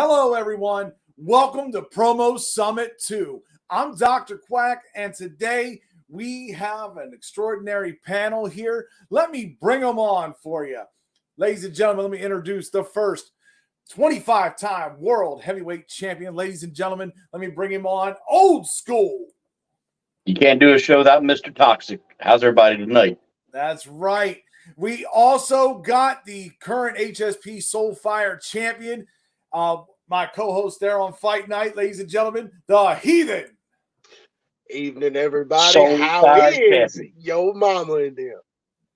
Hello, everyone. Welcome to Promo Summit 2. I'm Dr. Quack, and today we have an extraordinary panel here. Let me bring them on for you. Ladies and gentlemen, let me introduce the first 25-time world heavyweight champion. Ladies and gentlemen, let me bring him on. Old school. You can't do a show without Mr. Toxic. How's everybody tonight? That's right. We also got the current HSP Soulfire champion, my co-host there on Fight Night, ladies and gentlemen, the Heathen. Evening, everybody. Soulfire champion. Yo mama in there?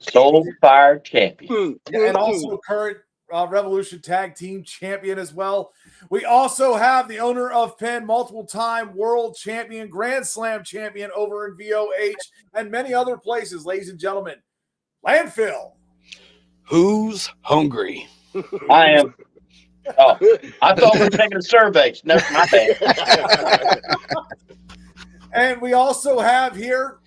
Soulfire champion. And also current Revolution Tag Team champion as well. We also have the owner of Penn, multiple-time world champion, Grand Slam champion over in VOH, and many other places, ladies and gentlemen. Landfill. Who's hungry? I am. Oh, I thought we were taking a survey. No, my bad. And we also have here,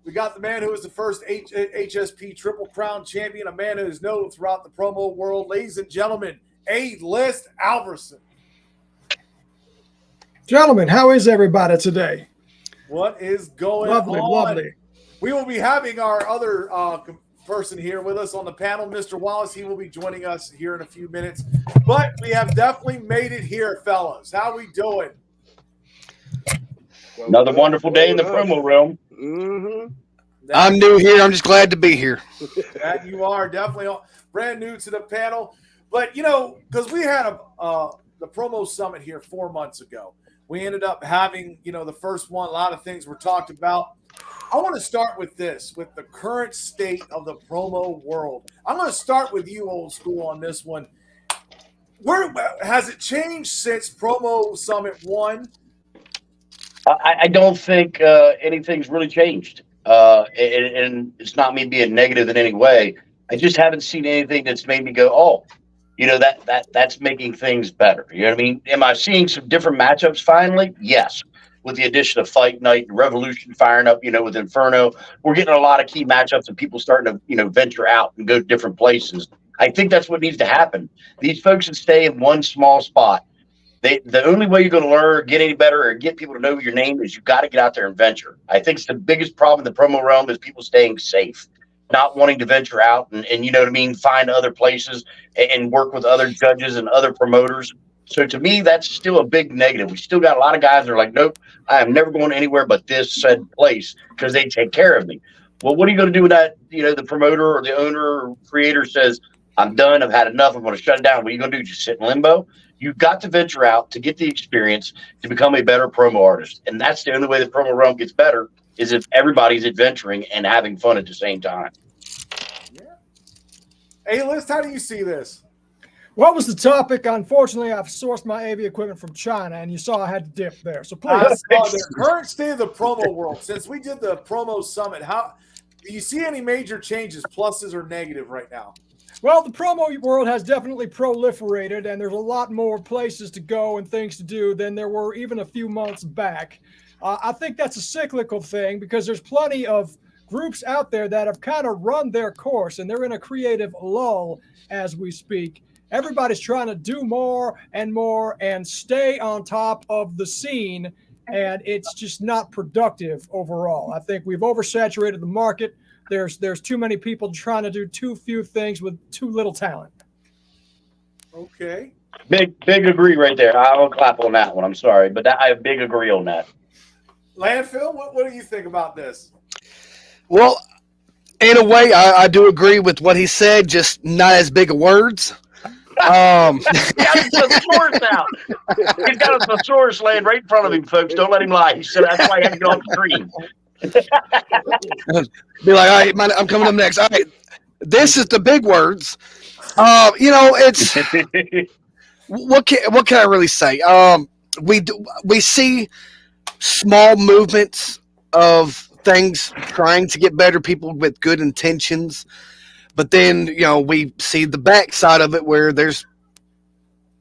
we got the man who was the first HSP Triple Crown champion, a man who is known throughout the promo world. Ladies and gentlemen, A-List Alverson. Gentlemen, how is everybody today? What is going Lovely, on? lovely. We will be having our other person here with us on the panel, Mr. Wallace. He will be joining us here in a few minutes. But we have definitely made it here, fellas. How we doing? Another wonderful day in the promo realm. Mm-hmm. I'm new here. I'm just glad to be here. That you are definitely brand new to the panel. But, you know, because we had the promo summit here 4 months ago. We ended up having, you know, the first one. A lot of things were talked about. I want to start with this, with the current state of the promo world. I'm going to start with you, Old School, on this one. Where has it changed since Promo Summit 1? I don't think anything's really changed. And it's not me being negative in any way. I just haven't seen anything that's made me go, oh, you know, that's making things better. You know what I mean? Am I seeing some different matchups finally? Yes. With the addition of Fight Night and Revolution firing up, you know, with Inferno, we're getting a lot of key matchups and people starting to, you know, venture out and go to different places. I think that's what needs to happen. These folks that stay in one small spot, the only way you're going to learn, get any better, or get people to know your name is you got to get out there and venture. I think it's the biggest problem in the promo realm is people staying safe, not wanting to venture out and you know what I mean, find other places and work with other judges and other promoters. So to me, that's still a big negative. We still got a lot of guys that are like, nope, I am never going anywhere but this said place because they take care of me. Well, what are you going to do with that? You know, the promoter or the owner or creator says, I'm done. I've had enough. I'm going to shut it down. What are you going to do? Just sit in limbo? You've got to venture out to get the experience to become a better promo artist. And that's the only way the promo realm gets better is if everybody's adventuring and having fun at the same time. Yeah. A-List, how do you see this? What was the topic? Unfortunately, I've sourced my AV equipment from China, and you saw I had to dip there. So please. The current state of the promo world. Since we did the promo summit, how do you see any major changes, pluses or negative right now? Well, the promo world has definitely proliferated, and there's a lot more places to go and things to do than there were even a few months back. I think that's a cyclical thing because there's plenty of groups out there that have kind of run their course, and they're in a creative lull as we speak. Everybody's trying to do more and stay on top of the scene, and it's just not productive overall. I think we've oversaturated the market. There's too many people trying to do too few things with too little talent. Okay. Big agree right there. I'll clap on that one. I'm sorry, but I have big agree on that. Landfill, what do you think about this? Well, in a way, I do agree with what he said, just not as big of words. He's got his thesaurus out. He's got a thesaurus laying right in front of him, folks. Don't let him lie. He said that's why he had to get off the screen. Be like, all right, I'm coming up next. All right, this is the big words. You know, it's what can I really say? We see small movements of things trying to get better, people with good intentions. But then, you know, we see the backside of it where there's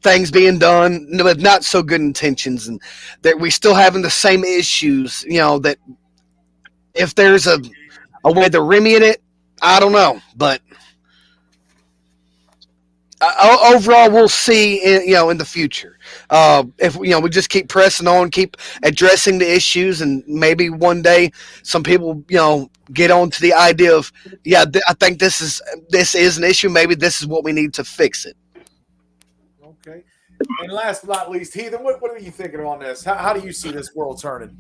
things being done with not so good intentions, and that we still having the same issues, you know, that if there's a way to remedy it, I don't know. But overall, we'll see. In the future, if we just keep pressing on, keep addressing the issues, and maybe one day some people get on to the idea of I think this is an issue. Maybe this is what we need to fix it. Okay. And last but not least, Heathen, what are you thinking on this? How do you see this world turning?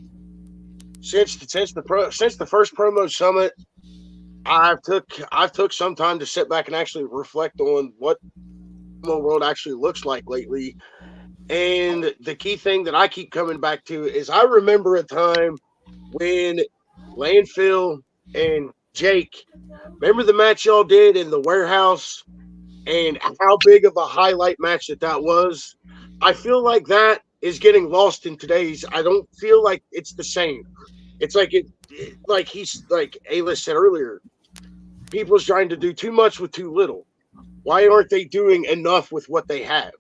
Since the first promo summit, I've took some time to sit back and actually reflect on what the world actually looks like lately. And the key thing that I keep coming back to is I remember a time when Landfill and Jake, remember the match y'all did in the warehouse and how big of a highlight match that was? I feel like that is getting lost in today's. I don't feel like it's the same. It's like like A-List said earlier, people's trying to do too much with too little. Why aren't they doing enough with what they have?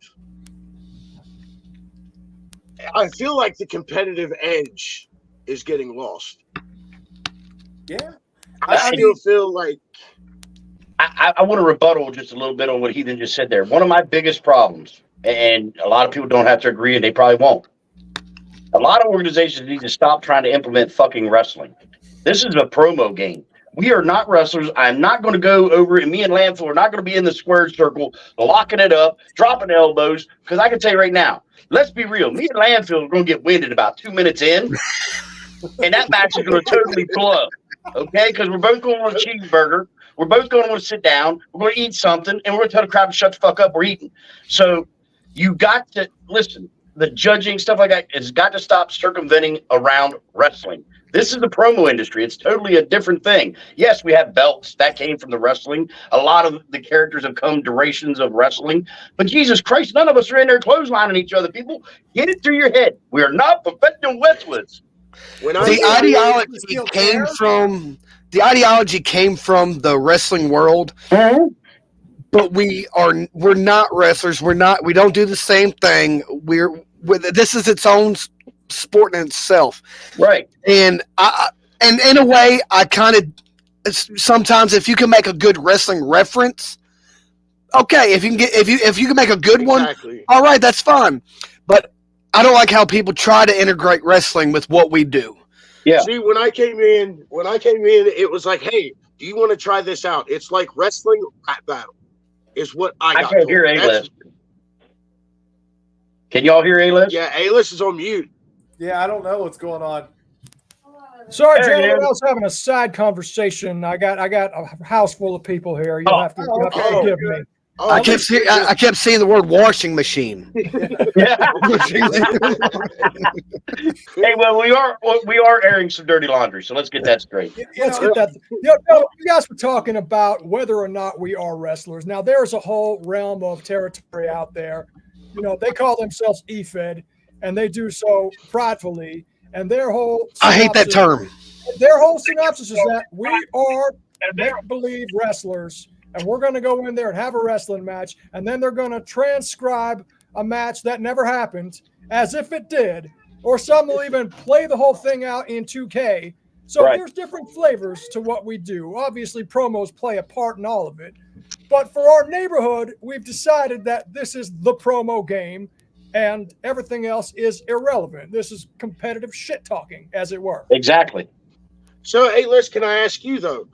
I feel like the competitive edge is getting lost. Yeah. I still feel like I want to rebuttal just a little bit on what Heathen just said there. One of my biggest problems, and a lot of people don't have to agree, and they probably won't. A lot of organizations need to stop trying to implement fucking wrestling. This is a promo game. We are not wrestlers. I'm not going to go over, and me and Landfill are not going to be in the square circle, locking it up, dropping elbows, because I can tell you right now, let's be real. Me and Landfill are going to get winded about 2 minutes in, and that match is going to totally blow. Okay? Because we're both going on a cheeseburger. We're both going to want to sit down. We're going to eat something, and we're going to tell the crowd to shut the fuck up. We're eating. So you got to listen. The judging, stuff like that, has got to stop circumventing around wrestling. This is the promo industry. It's totally a different thing. Yes, we have belts. That came from the wrestling. A lot of the characters have come durations of wrestling. But Jesus Christ, none of us are in there clotheslining each other. People, get it through your head. We are not professional wrestlers. The ideology came from the wrestling world. Mm-hmm. But we're not wrestlers. We don't do the same thing. This is its own sport in itself. Right. And and in a way, I kind of sometimes if you can make a good wrestling reference, okay. If you can make a good one, all right, that's fine. But I don't like how people try to integrate wrestling with what we do. Yeah. See, when I came in, it was like, hey, do you want to try this out? It's like wrestling rap battle. Is what I got. I can't hear A-List. Can y'all hear A-List? Yeah, A-List is on mute. Yeah, I don't know what's going on. Sorry, gentlemen, I was having a side conversation. I got a house full of people here. You'll have to forgive me. I kept seeing the word washing machine. Hey, well, we are airing some dirty laundry, so let's get that straight. Let's get that. You guys were talking about whether or not we are wrestlers. Now, there's a whole realm of territory out there. They call themselves EFED, and they do so pridefully. And their whole I hate that term. Their whole synopsis is that we are make-believe wrestlers. And we're going to go in there and have a wrestling match, and then they're going to transcribe a match that never happened as if it did, or some will even play the whole thing out in 2K. So There's different flavors to what we do. Obviously, promos play a part in all of it. But for our neighborhood, we've decided that this is the promo game, and everything else is irrelevant. This is competitive shit-talking, as it were. Exactly. So, hey, Liz, can I ask you, though,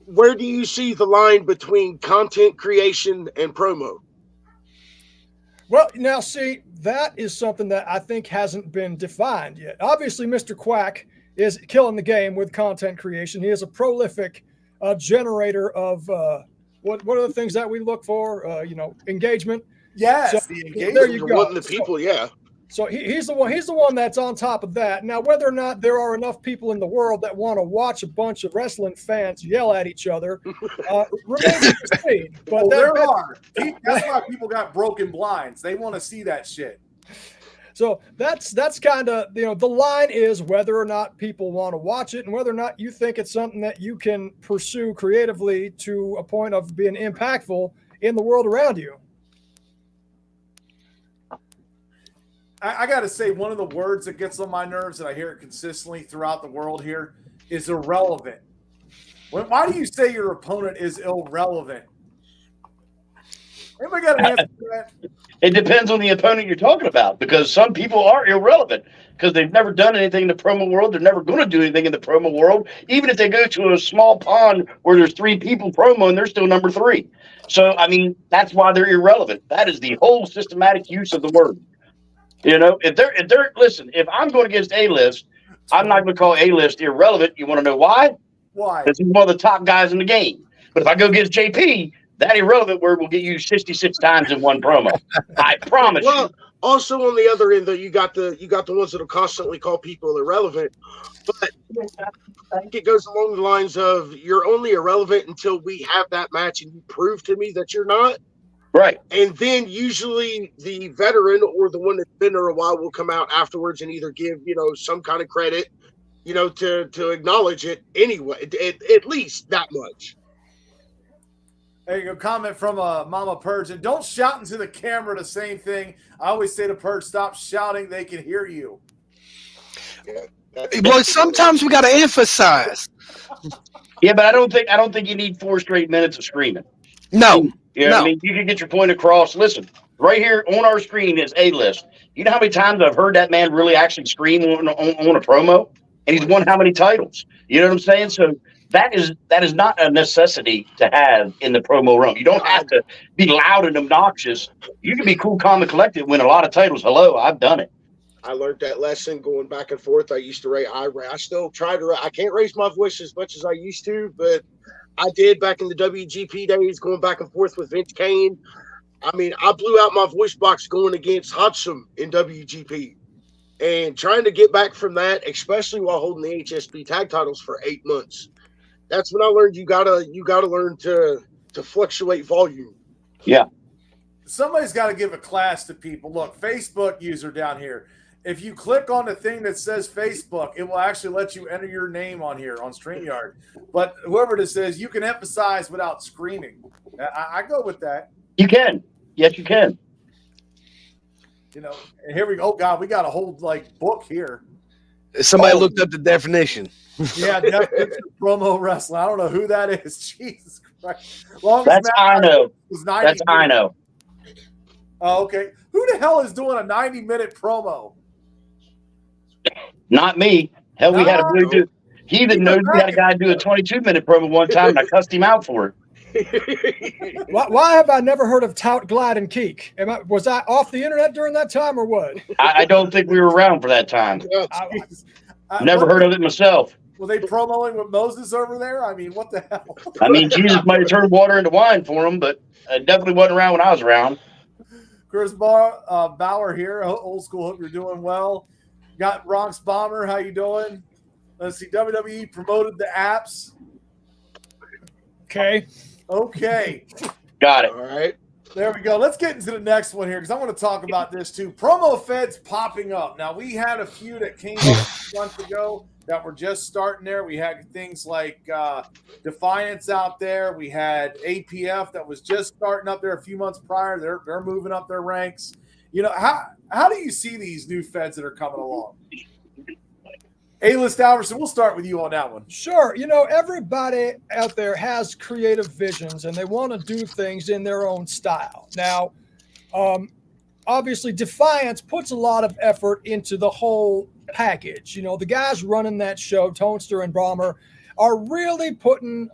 where do you see the line between content creation and promo? Well, now, see, that is something that I think hasn't been defined yet. Obviously, Mr. Quack is killing the game with content creation. He is a prolific generator of what are the things that we look for? Engagement. Yes, so, the engagement. There you go. The people, So he's the one. He's the one that's on top of that. Now, whether or not there are enough people in the world that want to watch a bunch of wrestling fans yell at each other remains to be seen. But there are. That's why people got broken blinds. They want to see that shit. So that's kind of the line is whether or not people want to watch it and whether or not you think it's something that you can pursue creatively to a point of being impactful in the world around you. I got to say, one of the words that gets on my nerves, and I hear it consistently throughout the world here, is irrelevant. Why do you say your opponent is irrelevant? Anybody got an answer for that? It depends on the opponent you're talking about, because some people are irrelevant because they've never done anything in the promo world. They're never going to do anything in the promo world, even if they go to a small pond where there's 3 people promo and they're still number 3. So, I mean, that's why they're irrelevant. That is the whole systematic use of the word. You know, if they're listen, if I'm going against A-list, I'm not going to call A-list irrelevant. You want to know why? Why? Because he's one of the top guys in the game. But if I go against JP, that irrelevant word will get used 66 times in one promo. I promise you. Well, also on the other end, though, you got the ones that'll constantly call people irrelevant. But I think it goes along the lines of you're only irrelevant until we have that match and you prove to me that you're not. Right. And then usually the veteran or the one that's been there a while will come out afterwards and either give, some kind of credit, to acknowledge it anyway, at least that much. There you go. Comment from Mama Purge. And don't shout into the camera the same thing. I always say to Purge, stop shouting. They can hear you. Yeah, Well, sometimes we got to emphasize. Yeah, but I don't think you need 4 straight minutes of screaming. No. You know No. what I mean? You can get your point across. Listen, right here on our screen is A-list. You know how many times I've heard that man really actually scream on a promo? And he's won how many titles? You know what I'm saying? So that is not a necessity to have in the promo room. You don't have to be loud and obnoxious. You can be cool, calm, and collected, win a lot of titles. Hello, I've done it. I learned that lesson going back and forth. I used to I still try to. I can't raise my voice as much as I used to, but I did back in the WGP days, going back and forth with Vince Kane. I mean, I blew out my voice box going against Hodgson in WGP, and trying to get back from that, especially while holding the HSP tag titles for 8 months. That's when I learned you gotta learn to fluctuate volume. Yeah. Somebody's got to give a class to people. Look, Facebook user down here. If you click on the thing that says Facebook, it will actually let you enter your name on here on StreamYard. But whoever this is, you can emphasize without screaming. I go with that. You can. Yes, you can. And here we go. Oh, God, we got a whole, book here. Somebody looked up the definition. Yeah, definition of promo wrestling. I don't know who that is. Jesus Christ. That's I know. That's I know. Oh, okay. Who the hell is doing a 90-minute promo? Not me. Hell, we had a blue dude. He even knows we had a guy do a 22-minute promo one time, and I cussed him out for it. Why have I never heard of Tout, Glide, and Keek? Was I off the internet during that time or what? I don't think we were around for that time. Never heard of it myself. Were they promoing with Moses over there? I mean, what the hell? I mean, Jesus might have turned water into wine for him, but it definitely wasn't around when I was around. Chris Bauer here, old school. Hope you're doing well. Got Bronx Bomber. How you doing? Let's see. WWE promoted the apps. Okay. Got it. All right. There we go. Let's get into the next one here because I want to talk about this too. Promo feds popping up. Now, we had a few that came up months ago that were just starting there. We had things like Defiance out there. We had APF that was just starting up there a few months prior. They're moving up their ranks. How do you see these new feds that are coming along? A-List Alverson, we'll start with you on that one. Sure. Everybody out there has creative visions and they want to do things in their own style. Now, obviously, Defiance puts a lot of effort into the whole package. The guys running that show, Tonester and Brahmer, are really putting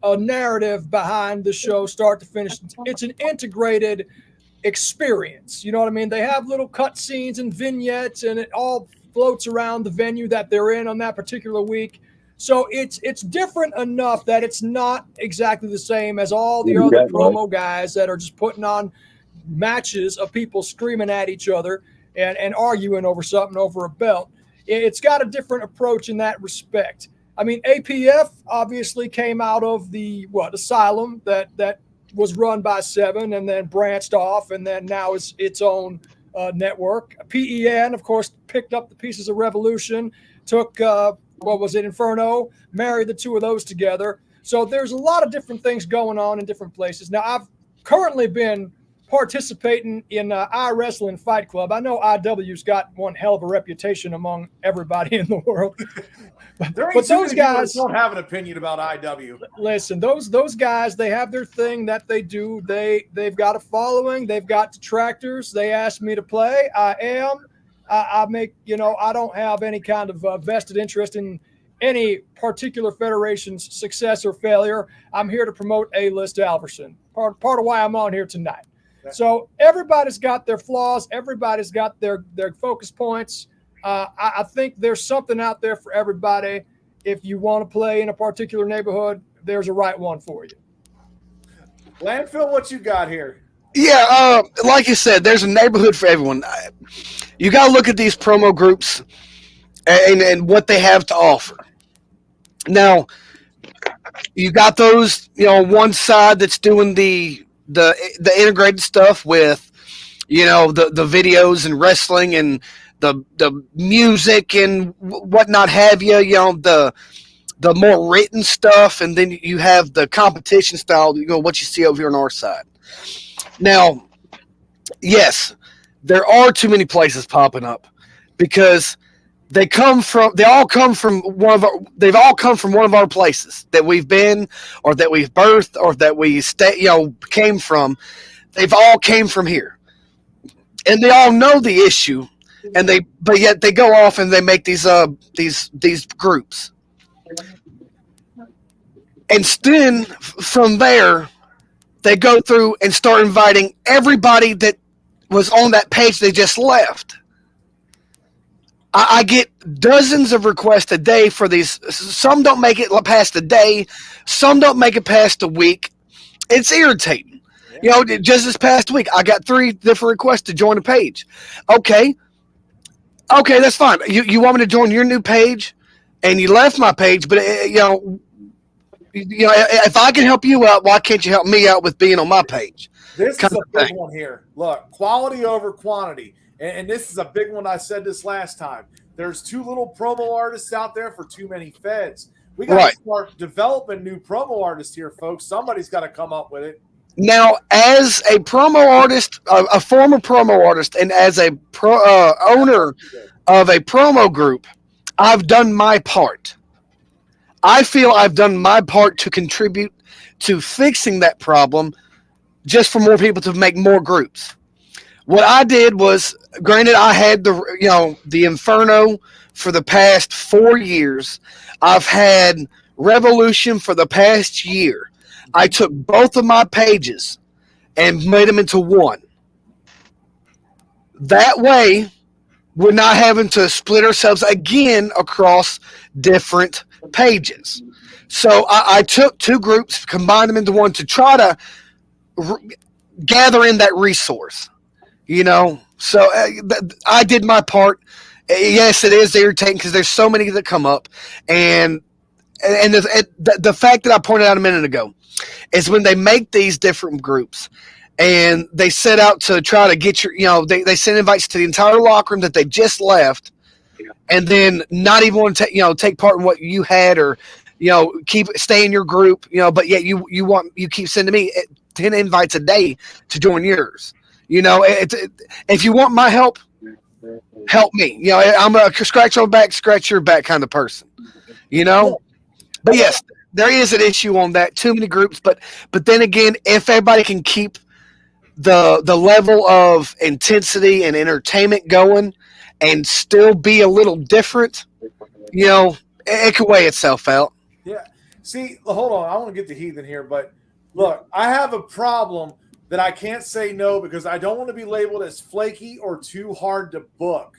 a narrative behind the show, start to finish. It's an integrated experience. You know what I mean? They have little cut scenes and vignettes, and it all floats around the venue that they're in on that particular week. So it's different enough that it's not exactly the same as all the other promo guys that are just putting on matches of people screaming at each other and arguing over something over a belt. It's got a different approach in that respect. I mean, APF obviously came out of the Asylum that was run by Seven and then branched off and then now is its own network. PEN, of course, picked up the pieces of Revolution, took Inferno, married the two of those together. So there's a lot of different things going on in different places. Now, I've currently been participating in I Wrestling Fight Club. I know IW's got one hell of a reputation among everybody in the world. But those guys don't have an opinion about IW. Listen, those guys, they have their thing that they do. They've got a following. They've got detractors. They asked me to play. I make, I don't have any kind of vested interest in any particular federation's success or failure. I'm here to promote A-List Alverson. Part of why I'm on here tonight. So everybody's got their flaws. Everybody's got their focus points. I think there's something out there for everybody. If you want to play in a particular neighborhood, there's a right one for you. Landfill, what you got here? Yeah, like you said, there's a neighborhood for everyone. You got to look at these promo groups and what they have to offer. Now, you got those, one side that's doing the integrated stuff with, the videos and wrestling and the music and whatnot have you, the more written stuff, and then you have the competition style, what you see over here on our side. Now, yes, there are too many places popping up because they've all come from one of our places that we've been or that we've birthed or that we came from. They've all came from here, and they all know the issue. But yet they go off and they make these groups. And then from there, they go through and start inviting everybody that was on that page they just left. I get dozens of requests a day for these. Some don't make it past a day. Some don't make it past a week. It's irritating. Just this past week, I got 3 different requests to join a page. Okay, that's fine. You want me to join your new page, and you left my page, but if I can help you out, why can't you help me out with being on my page? This is a big one here. Look, quality over quantity, and this is a big one. I said this last time. There's too little promo artists out there for too many feds. We got to start developing new promo artists here, folks. Somebody's got to come up with it. Now, as a promo artist, a former promo artist, and as a owner of a promo group, I've done my part. I feel I've done my part to contribute to fixing that problem just for more people to make more groups. What I did was, granted, I had the Inferno for the past 4 years. I've had Revolution for the past year. I took both of my pages and made them into one. That way, we're not having to split ourselves again across different pages. So I took 2 groups, combined them into one to try to gather in that resource. So I did my part. Yes, it is irritating because there's so many that come up, and the fact that I pointed out a minute ago is when they make these different groups and they set out to try to get they send invites to the entire locker room that they just left, and then not even want to take part in what you had or stay in your group, but yet you keep sending me 10 invites a day to join yours. If you want my help me. I'm a scratch your back kind of person. But yes, there is an issue on that. Too many groups, but then again, if everybody can keep the level of intensity and entertainment going and still be a little different, it could weigh itself out. Yeah. See, hold on. I want to get the heathen here, but look, I have a problem that I can't say no because I don't want to be labeled as flaky or too hard to book.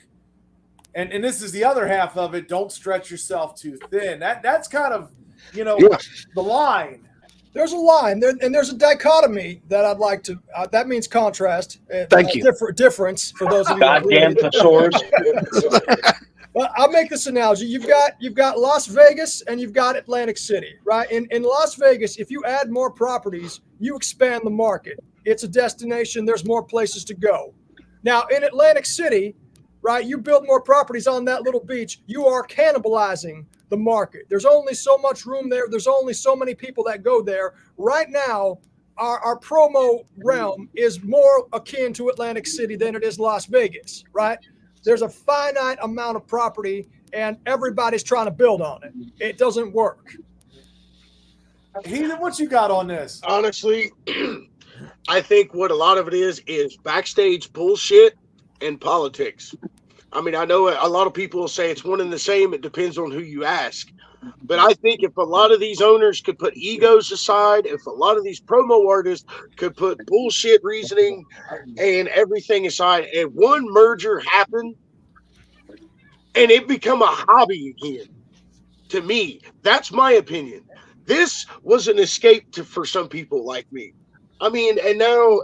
And this is the other half of it. Don't stretch yourself too thin. That's kind of, the line. There's a line there, and there's a dichotomy that I'd like to. That means contrast. Thank you. Difference for those of you. Goddamn thesaurus. Well, I'll make this analogy. You've got Las Vegas and you've got Atlantic City, right? In Las Vegas, if you add more properties, you expand the market. It's a destination. There's more places to go. Now, in Atlantic City, right, you build more properties on that little beach, you are cannibalizing the market. There's only so much room there. There's only so many people that go there. Right now, our promo realm is more akin to Atlantic City than it is Las Vegas, right? There's a finite amount of property and everybody's trying to build on it. It doesn't work. Heathen, what you got on this? Honestly, I think what a lot of it is backstage bullshit and politics. I mean, I know a lot of people will say it's one and the same. It depends on who you ask. But I think if a lot of these owners could put egos aside, if a lot of these promo artists could put bullshit reasoning and everything aside, and one merger happened and it become a hobby again, to me, that's my opinion. This was an escape for some people like me. I mean, and now,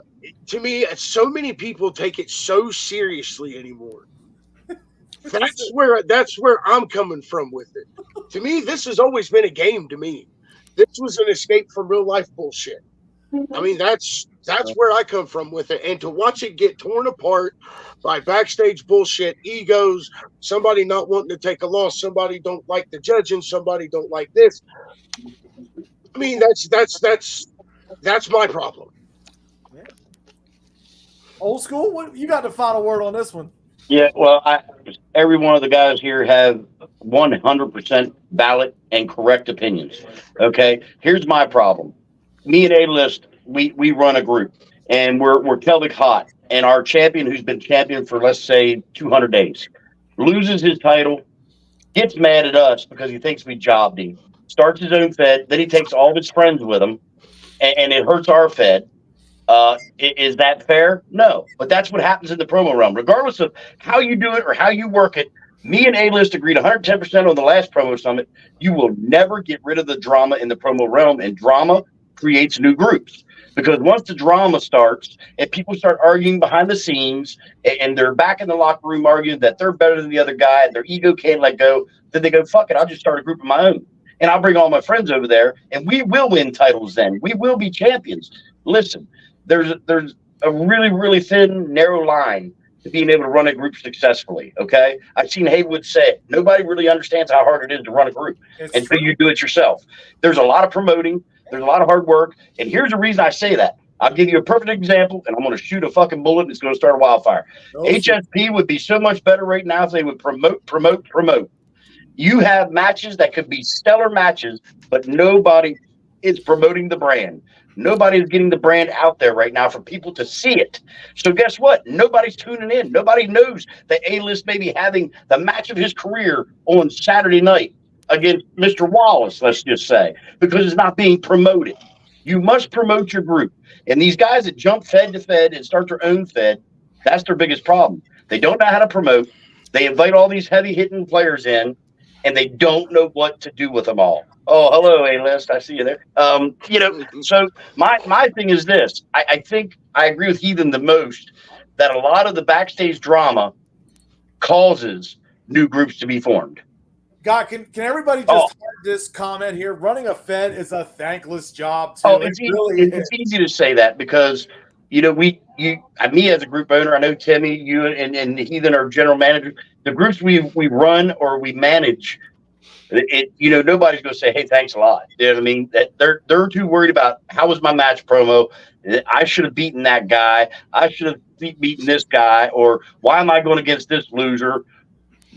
to me, so many people take it so seriously anymore. That's where I'm coming from with it. To me, this has always been a game to me. This was an escape from real life bullshit. I mean, that's where I come from with it. And to watch it get torn apart by backstage bullshit, egos, somebody not wanting to take a loss, somebody don't like the judging, somebody don't like this. I mean, that's my problem. Old school, what you got the final word on this one? Yeah, well, every one of the guys here have 100% valid and correct opinions. Okay, here's my problem. Me and A-List, we run a group, and we're Celtic hot, and our champion, who's been champion for, let's say, 200 days, loses his title, gets mad at us because he thinks we jobbed him, starts his own fed, then he takes all of his friends with him, and it hurts our fed. Is that fair? No, but that's what happens in the promo realm. Regardless of how you do it or how you work it, me and A-List agreed 110% on the last promo summit. You will never get rid of the drama in the promo realm, and drama creates new groups. Because once the drama starts and people start arguing behind the scenes and they're back in the locker room arguing that they're better than the other guy and their ego can't let go, then they go, fuck it, I'll just start a group of my own. And I'll bring all my friends over there and we will win titles then. We will be champions. Listen, there's a really, really thin, narrow line to being able to run a group successfully, okay? I've seen Haywood say it. Nobody really understands how hard it is to run a group until you do it yourself. There's a lot of promoting. There's a lot of hard work. And here's the reason I say that. I'll give you a perfect example, and I'm going to shoot a fucking bullet, and it's going to start a wildfire. HSP would be so much better right now if they would promote. You have matches that could be stellar matches, but nobody is promoting the brand. Nobody is getting the brand out there right now for people to see it. So guess what? Nobody's tuning in. Nobody knows that A-List may be having the match of his career on Saturday night against Mr. Wallace, let's just say, because it's not being promoted. You must promote your group. And these guys that jump fed to fed and start their own fed, that's their biggest problem. They don't know how to promote. They invite all these heavy-hitting players in, and they don't know what to do with them all. Oh, hello, A-List. I see you there. So my thing is this. I think I agree with Heathen the most that a lot of the backstage drama causes new groups to be formed. God, can everybody just hear this comment here? Running a Fed is a thankless job, too. It's easy to say that because, me as a group owner, I know Timmy, you and Heathen are general manager. The groups we run or we manage, nobody's going to say, hey, thanks a lot. You know what I mean? They're too worried about how was my match promo. I should have beaten that guy. I should have beaten this guy. Or why am I going against this loser?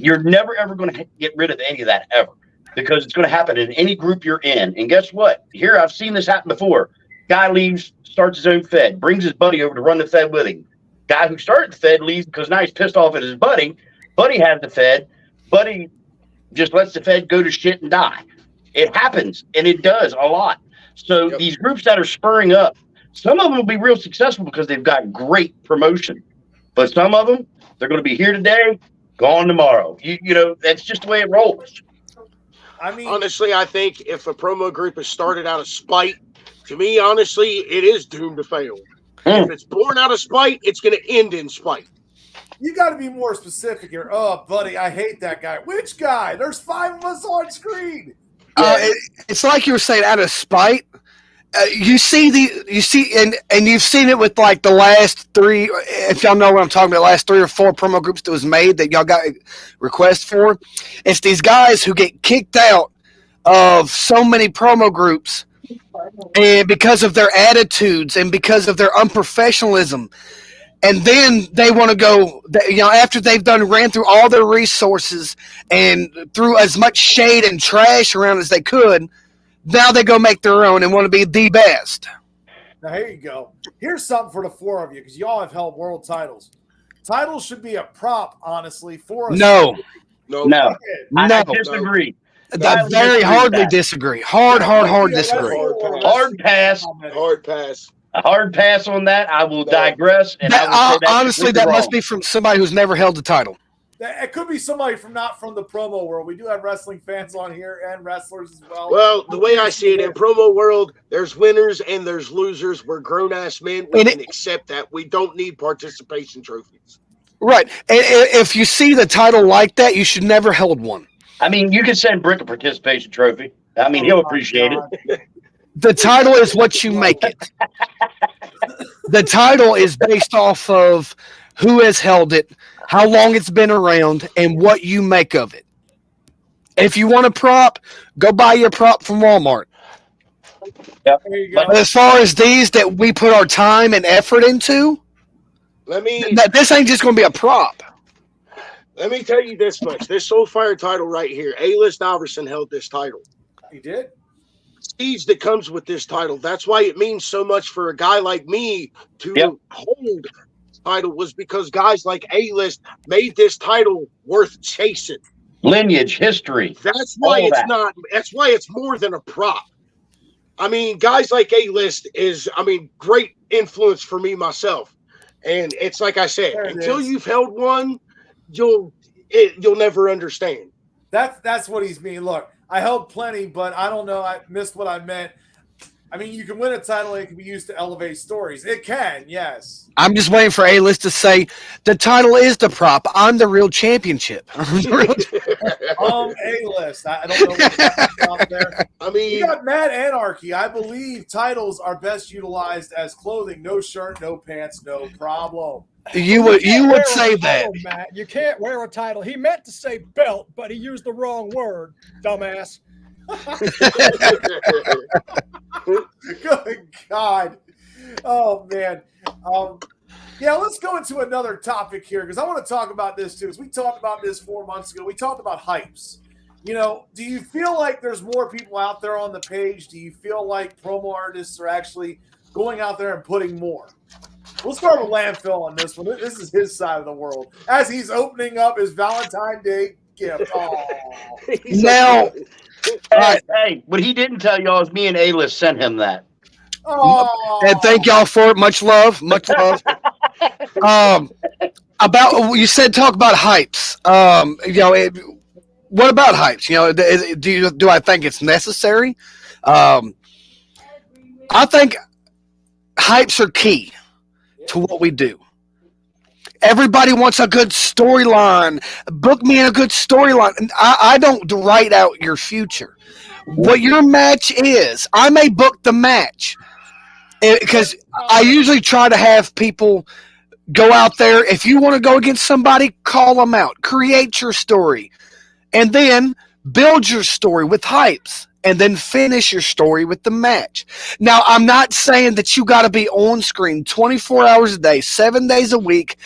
You're never, ever going to get rid of any of that ever because it's going to happen in any group you're in. And guess what? Here, I've seen this happen before. Guy leaves, starts his own Fed, brings his buddy over to run the Fed with him. Guy who started the Fed leaves because now he's pissed off at his buddy. Buddy has the Fed. Buddy just lets the Fed go to shit and die. It happens, and it does a lot. So these groups that are spurring up, some of them will be real successful because they've got great promotion. But some of them, they're going to be here today, gone tomorrow. That's just the way it rolls. I mean, honestly, I think if a promo group is started out of spite, to me, honestly, it is doomed to fail. If it's born out of spite, it's going to end in spite. You got to be more specific here. Oh, buddy, I hate that guy. Which guy? There's 5 of us on screen. It's like you were saying, out of spite. You've seen it with like the last 3. If y'all know what I'm talking about, the last 3 or 4 promo groups that was made that y'all got requests for. It's these guys who get kicked out of so many promo groups and because of their attitudes and because of their unprofessionalism. And then they want to go, after they've ran through all their resources and threw as much shade and trash around as they could, now they go make their own and want to be the best. Now, here you go. Here's something for the four of you, because y'all have held world titles. Titles should be a prop, honestly, for us. No. No. I disagree. I very hardly disagree. Hard disagree. Hard pass. Hard pass. A hard pass on that. I will digress. And I will say that honestly, that must be from somebody who's never held the title. It could be somebody not from the promo world. We do have wrestling fans on here and wrestlers as well. Well, the way I see it, in promo world, there's winners and there's losers. We're grown-ass men. We can accept that. We don't need participation trophies. Right. And if you see the title like that, you should never held one. I mean, you can send Brick a participation trophy. I mean, he'll appreciate it. The title is what you make it. The title is based off of who has held it, how long it's been around, and what you make of it. If you want a prop, go buy your prop from Walmart. Yep. But as far as these that we put our time and effort into, this ain't just going to be a prop. Let me tell you this much. This Soulfire title right here, A-List Alverson held this title. He did? Prestige that comes with this title. That's why it means so much for a guy like me to hold this title, was because guys like A-List made this title worth chasing. Lineage, history. That's why that's why it's more than a prop. I mean, guys like A-List is, great influence for me myself. And it's like I said, until you've held one, you'll never understand. That's what he's mean. Look, I held plenty, but I don't know. I missed what I meant. I mean, you can win a title and it can be used to elevate stories. It can, yes. I'm just waiting for A-List to say, the title is the prop. I'm the real championship. A-List. I don't know what's out there. I mean, you got Mad Anarchy. I believe titles are best utilized as clothing. No shirt, no pants, no problem. You would say that. Title, Matt. You can't wear a title. He meant to say belt, but he used the wrong word, dumbass. Good God. Oh, man. Let's go into another topic here, because I want to talk about this too. Because we talked about this 4 months ago. We talked about hypes. Do you feel like there's more people out there on the page? Do you feel like promo artists are actually going out there and putting more? We'll start with Landfill on this one. This is his side of the world as he's opening up his Valentine's Day gift. Now, hey, what he didn't tell y'all is me and A-List sent him that. And thank y'all for it. Much love. Much love. About you said talk about hypes. What about hypes? Do I think it's necessary? I think hypes are key to what we do. Everybody wants a good storyline. Book me in a good storyline. I don't write out your future. What your match is, I may book the match. Because I usually try to have people go out there. If you want to go against somebody, call them out. Create your story. And then build your story with hypes. And then finish your story with the match. Now, I'm not saying that you got to be on screen 24 hours a day, 7 days a week,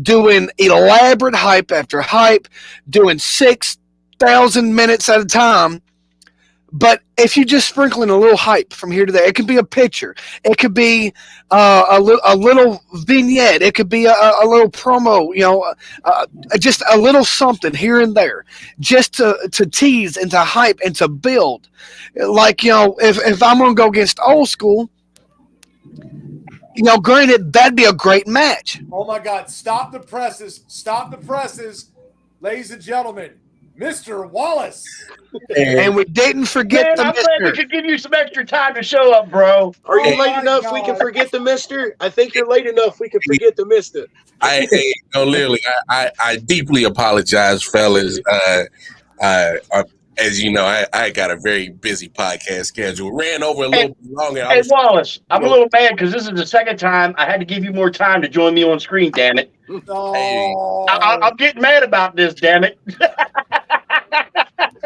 doing elaborate hype after hype, doing 6,000 minutes at a time. But if you just sprinkle in a little hype from here to there, it could be a picture. It could be a little vignette. It could be a little promo, just a little something here and there, just to tease and to hype and to build. Like, if I'm going to go against old school, granted, that'd be a great match. Oh, my God. Stop the presses. Stop the presses. Ladies and gentlemen, Mr. Wallace. And we didn't forget the I'm Mr. glad we could give you some extra time to show up, bro. Are you late enough we can forget the Mister? I think you're late enough we can forget the Mister. Literally, I deeply apologize, fellas. As you know, I got a very busy podcast schedule. Ran over a little bit longer. Hey, Wallace, I'm a little mad because this is the second time I had to give you more time to join me on screen, damn it. Oh. I'm getting mad about this, damn it.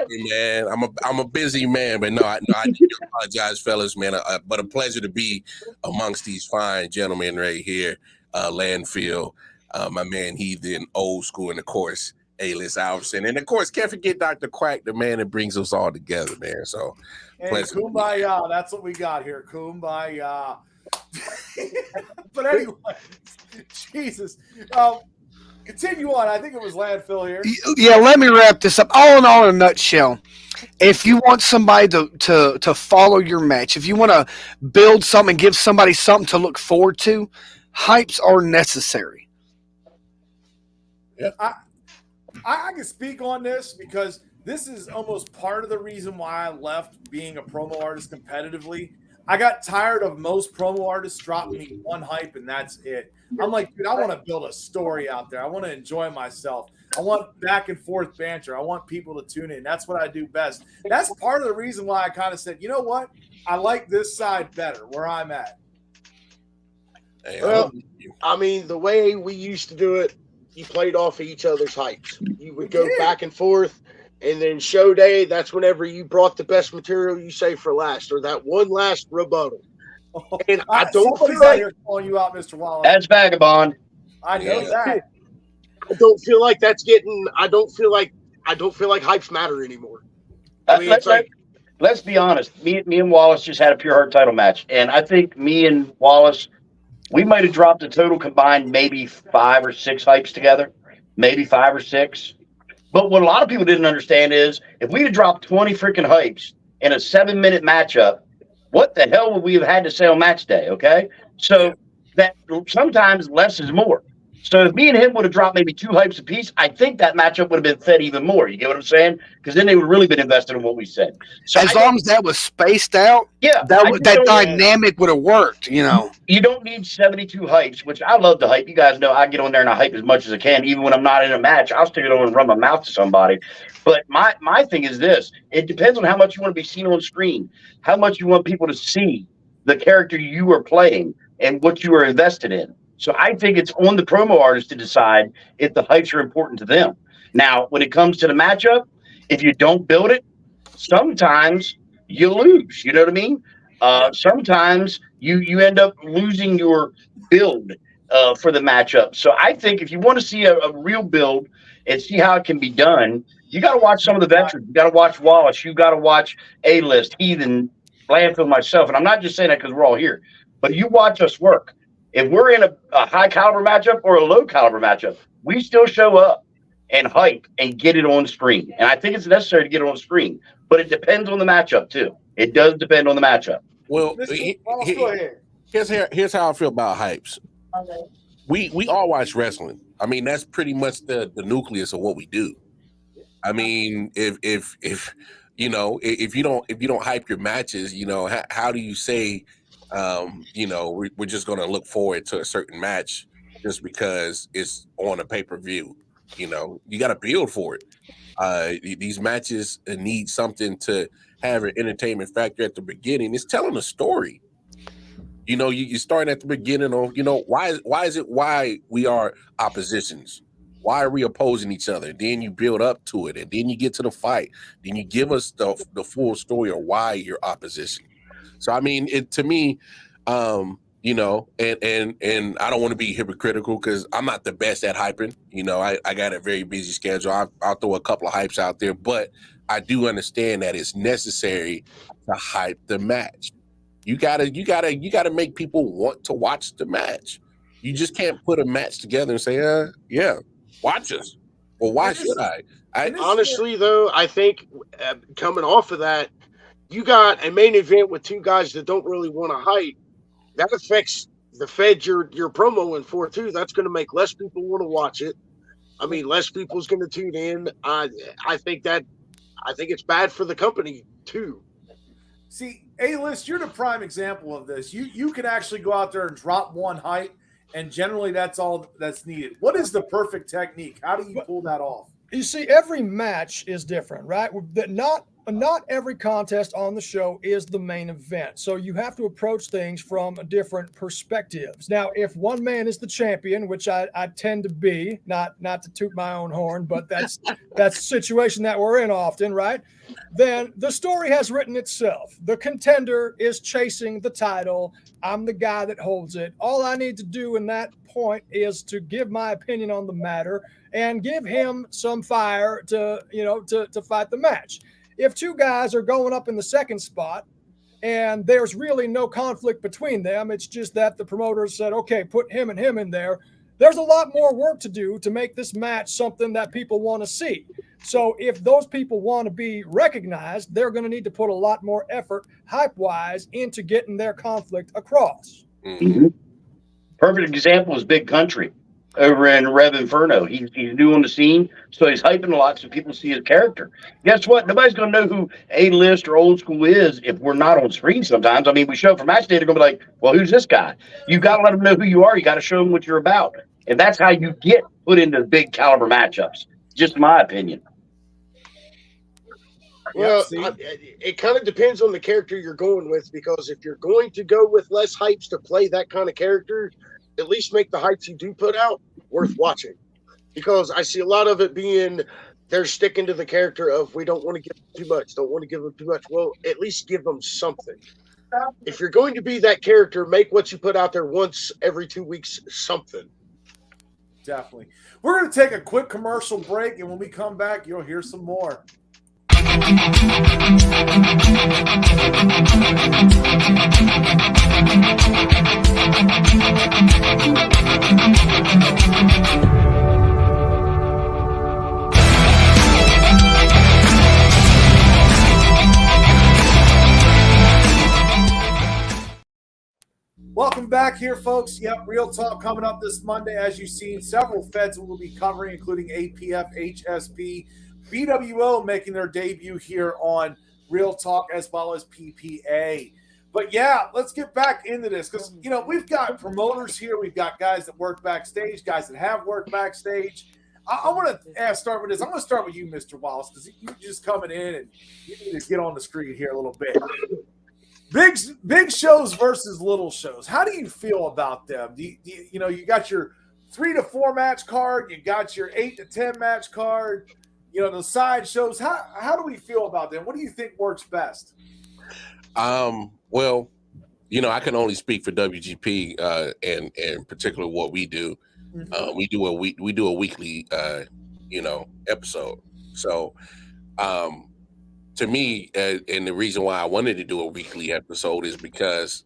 Hey, man, I'm a busy man, but I need to apologize, fellas, man. But a pleasure to be amongst these fine gentlemen right here. Landfill, my man Heathen, old school, and of course, A-list Alverson, and of course, can't forget Dr. Quack, the man that brings us all together, man. So, Hey, pleasure. kumbaya. That's what we got here. Kumbaya. But anyway, Jesus. Continue on. I think it was Landfill here. Yeah, let me wrap this up. All in all, in a nutshell, if you want somebody to follow your match, if you want to build something, give somebody something to look forward to, hypes are necessary. I can speak on this because this is almost part of the reason why I left being a promo artist competitively. I got tired of most promo artists dropping me one hype and that's it. I'm like, dude, I want to build a story out there. I want to enjoy myself. I want back and forth banter. I want people to tune in. That's what I do best. That's part of the reason why I kind of said, you know what? I like this side better where I'm at. Hey, Well, I mean, the way we used to do it, you played off of each other's hypes. You would go back and forth, and then show day, that's whenever you brought the best material you say for last, or that one last rebuttal. And I don't Somebody's feel out like here calling you out, Mr. Wallace. That's vagabond. I know that. I don't feel like that's getting. I don't feel like hypes matter anymore. I mean, it's like Let's be honest. Me and Wallace just had a pure heart title match, and I think me and Wallace, we might have dropped a total combined maybe 5 or 6 hypes together, maybe 5 or 6. But what a lot of people didn't understand is if we had dropped 20 freaking hypes in a 7-minute matchup, what the hell would we have had to say on match day? Okay, so that sometimes less is more. So if me and him would have dropped maybe 2 hypes apiece, I think that matchup would have been fed even more. You get what I'm saying? Because then they would have really been invested in what we said. So As long as that was spaced out, yeah, that dynamic would have worked. You know, you don't need 72 hypes, which I love to hype. You guys know I get on there and I hype as much as I can. Even when I'm not in a match, I'll stick it on and run my mouth to somebody. But my thing is this. It depends on how much you want to be seen on screen, how much you want people to see the character you are playing and what you are invested in. So I think it's on the promo artist to decide if the hypes are important to them. Now, when it comes to the matchup, if you don't build it, sometimes you lose. You know what I mean? Sometimes you end up losing your build for the matchup. So I think if you want to see a real build and see how it can be done, you got to watch some of the veterans. You got to watch Wallace. You got to watch A-List, Heathen, Landfill, myself. And I'm not just saying that because we're all here, but you watch us work. If we're in a high caliber matchup or a low caliber matchup, we still show up and hype and get it on screen. And I think it's necessary to get it on screen, but it depends on the matchup too. It does depend on the matchup. Well, Go ahead. here's how I feel about hypes. We all watch wrestling. I mean, that's pretty much the nucleus of what we do. I mean, if you know, if you don't hype your matches, you know, how do you say, you know, we're just going to look forward to a certain match just because it's on a pay-per-view? You know, you got to build for it. These matches need something to have an entertainment factor at the beginning. It's telling a story. You know, you start at the beginning on, you know, why we are oppositions? Why are we opposing each other? Then you build up to it, and then you get to the fight. Then you give us the full story of why you're opposition. So I mean, it to me, you know, and I don't want to be hypocritical because I'm not the best at hyping. You know, I got a very busy schedule. I'll throw a couple of hypes out there, but I do understand that it's necessary to hype the match. You gotta make people want to watch the match. You just can't put a match together and say, yeah, watch us. Well, why should I? Honestly, though, I think coming off of that, you got a main event with 2 guys that don't really want to hype. That affects the fed you're promoing for too. That's going to make less people want to watch it. I mean, less people's going to tune in. I think it's bad for the company too. See, A-List, you're the prime example of this. You can actually go out there and drop one hype, and generally that's all that's needed. What is the perfect technique? How do you pull that off? You see, every match is different, right? That not not every contest on the show is the main event. So you have to approach things from different perspectives. Now, if one man is the champion, which I tend to be, not to toot my own horn, but that's the situation that we're in often, right? Then the story has written itself. The contender is chasing the title. I'm the guy that holds it. All I need to do in that point is to give my opinion on the matter and give him some fire to fight the match. If two guys are going up in the second spot and there's really no conflict between them, it's just that the promoter said, okay, put him and him in there. There's a lot more work to do to make this match something that people want to see. So if those people want to be recognized, they're going to need to put a lot more effort, hype-wise, into getting their conflict across. Mm-hmm. Perfect example is Big Country over in Rev Inferno. He's new on the scene, so he's hyping a lot so people see his character. Guess what? Nobody's going to know who A-list or old school is if we're not on screen sometimes. I mean, we show up for match day, they're going to be like, well, who's this guy? You got to let them know who you are. You got to show them what you're about. And that's how you get put into big caliber matchups. Just my opinion. Well, it kind of depends on the character you're going with, because if you're going to go with less hypes to play that kind of character, at least make the hypes you do put out worth watching. Because I see a lot of it being they're sticking to the character of we don't want to give them too much, don't want to give them too much. Well, at least give them something. If you're going to be that character, make what you put out there once every 2 weeks something. Definitely. We're going to take a quick commercial break, and when we come back, you'll hear some more. Welcome back here, folks. Yep, Real Talk coming up this Monday. As you've seen, several feds we'll be covering, including APF, HSP, BWO making their debut here on Real Talk, as well as PPA. But yeah, let's get back into this, because we've got promoters here, we've got guys that work backstage, guys that have worked backstage. I want to start with this. I'm going to start with you, Mr. Wallace, because you're just coming in and you need to get on the screen here a little bit. Big shows versus little shows. How do you feel about them? You got your 3 to 4 match card, you got your 8 to 10 match card. The side shows. How do we feel about them? What do you think works best? Well, I can only speak for WGP and particularly what we do. Mm-hmm. We do a weekly episode. So to me, and the reason why I wanted to do a weekly episode is because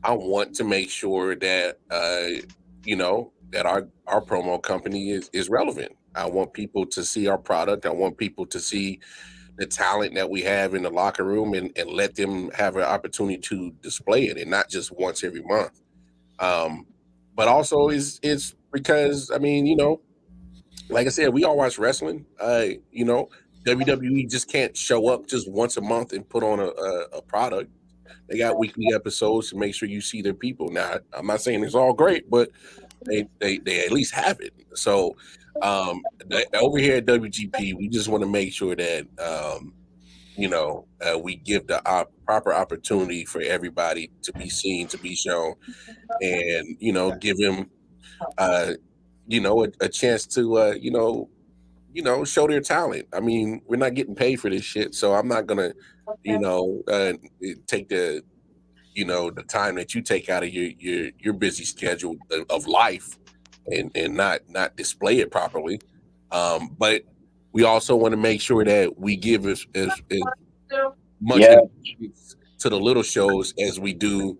I want to make sure that that our promo company is relevant. I want people to see our product. I want people to see the talent that we have in the locker room and let them have an opportunity to display it, and not just once every month. But also is because, like I said, we all watch wrestling. WWE just can't show up just once a month and put on a product. They got weekly episodes to make sure you see their people. Now, I'm not saying it's all great, but they at least have it. So over here at WGP, we just want to make sure that we give the proper opportunity for everybody to be seen, to be shown, and give them a chance to show their talent. I mean, we're not getting paid for this shit, so I'm not gonna take the time that you take out of your busy schedule of life and not display it properly. But we also want to make sure that we give as much to the little shows as we do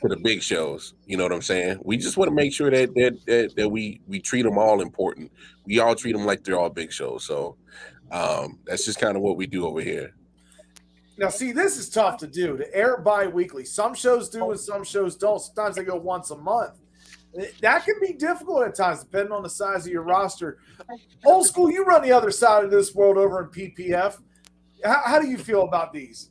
to the big shows. You know what I'm saying? We just want to make sure that we treat them all important. We all treat them like they're all big shows. So that's just kind of what we do over here. Now, see, this is tough to do, to air bi-weekly. Some shows do and some shows don't. Sometimes they go once a month. That can be difficult at times, depending on the size of your roster. Old School, you run the other side of this world over in PPF. How do you feel about these?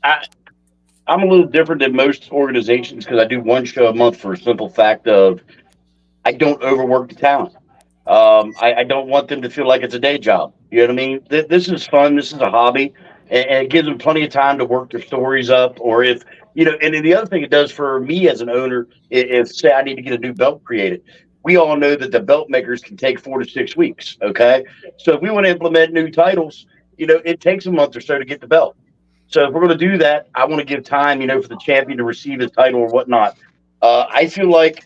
I'm a little different than most organizations because I do one show a month for a simple fact of I don't overwork the talent. I don't want them to feel like it's a day job. You know what I mean? This is fun. This is a hobby, and it gives them plenty of time to work their stories up. Or if and then the other thing it does for me as an owner, if say I need to get a new belt created, we all know that the belt makers can take 4 to 6 weeks. Okay, so if we want to implement new titles, it takes a month or so to get the belt. So if we're going to do that, I want to give time, for the champion to receive his title or whatnot. I feel like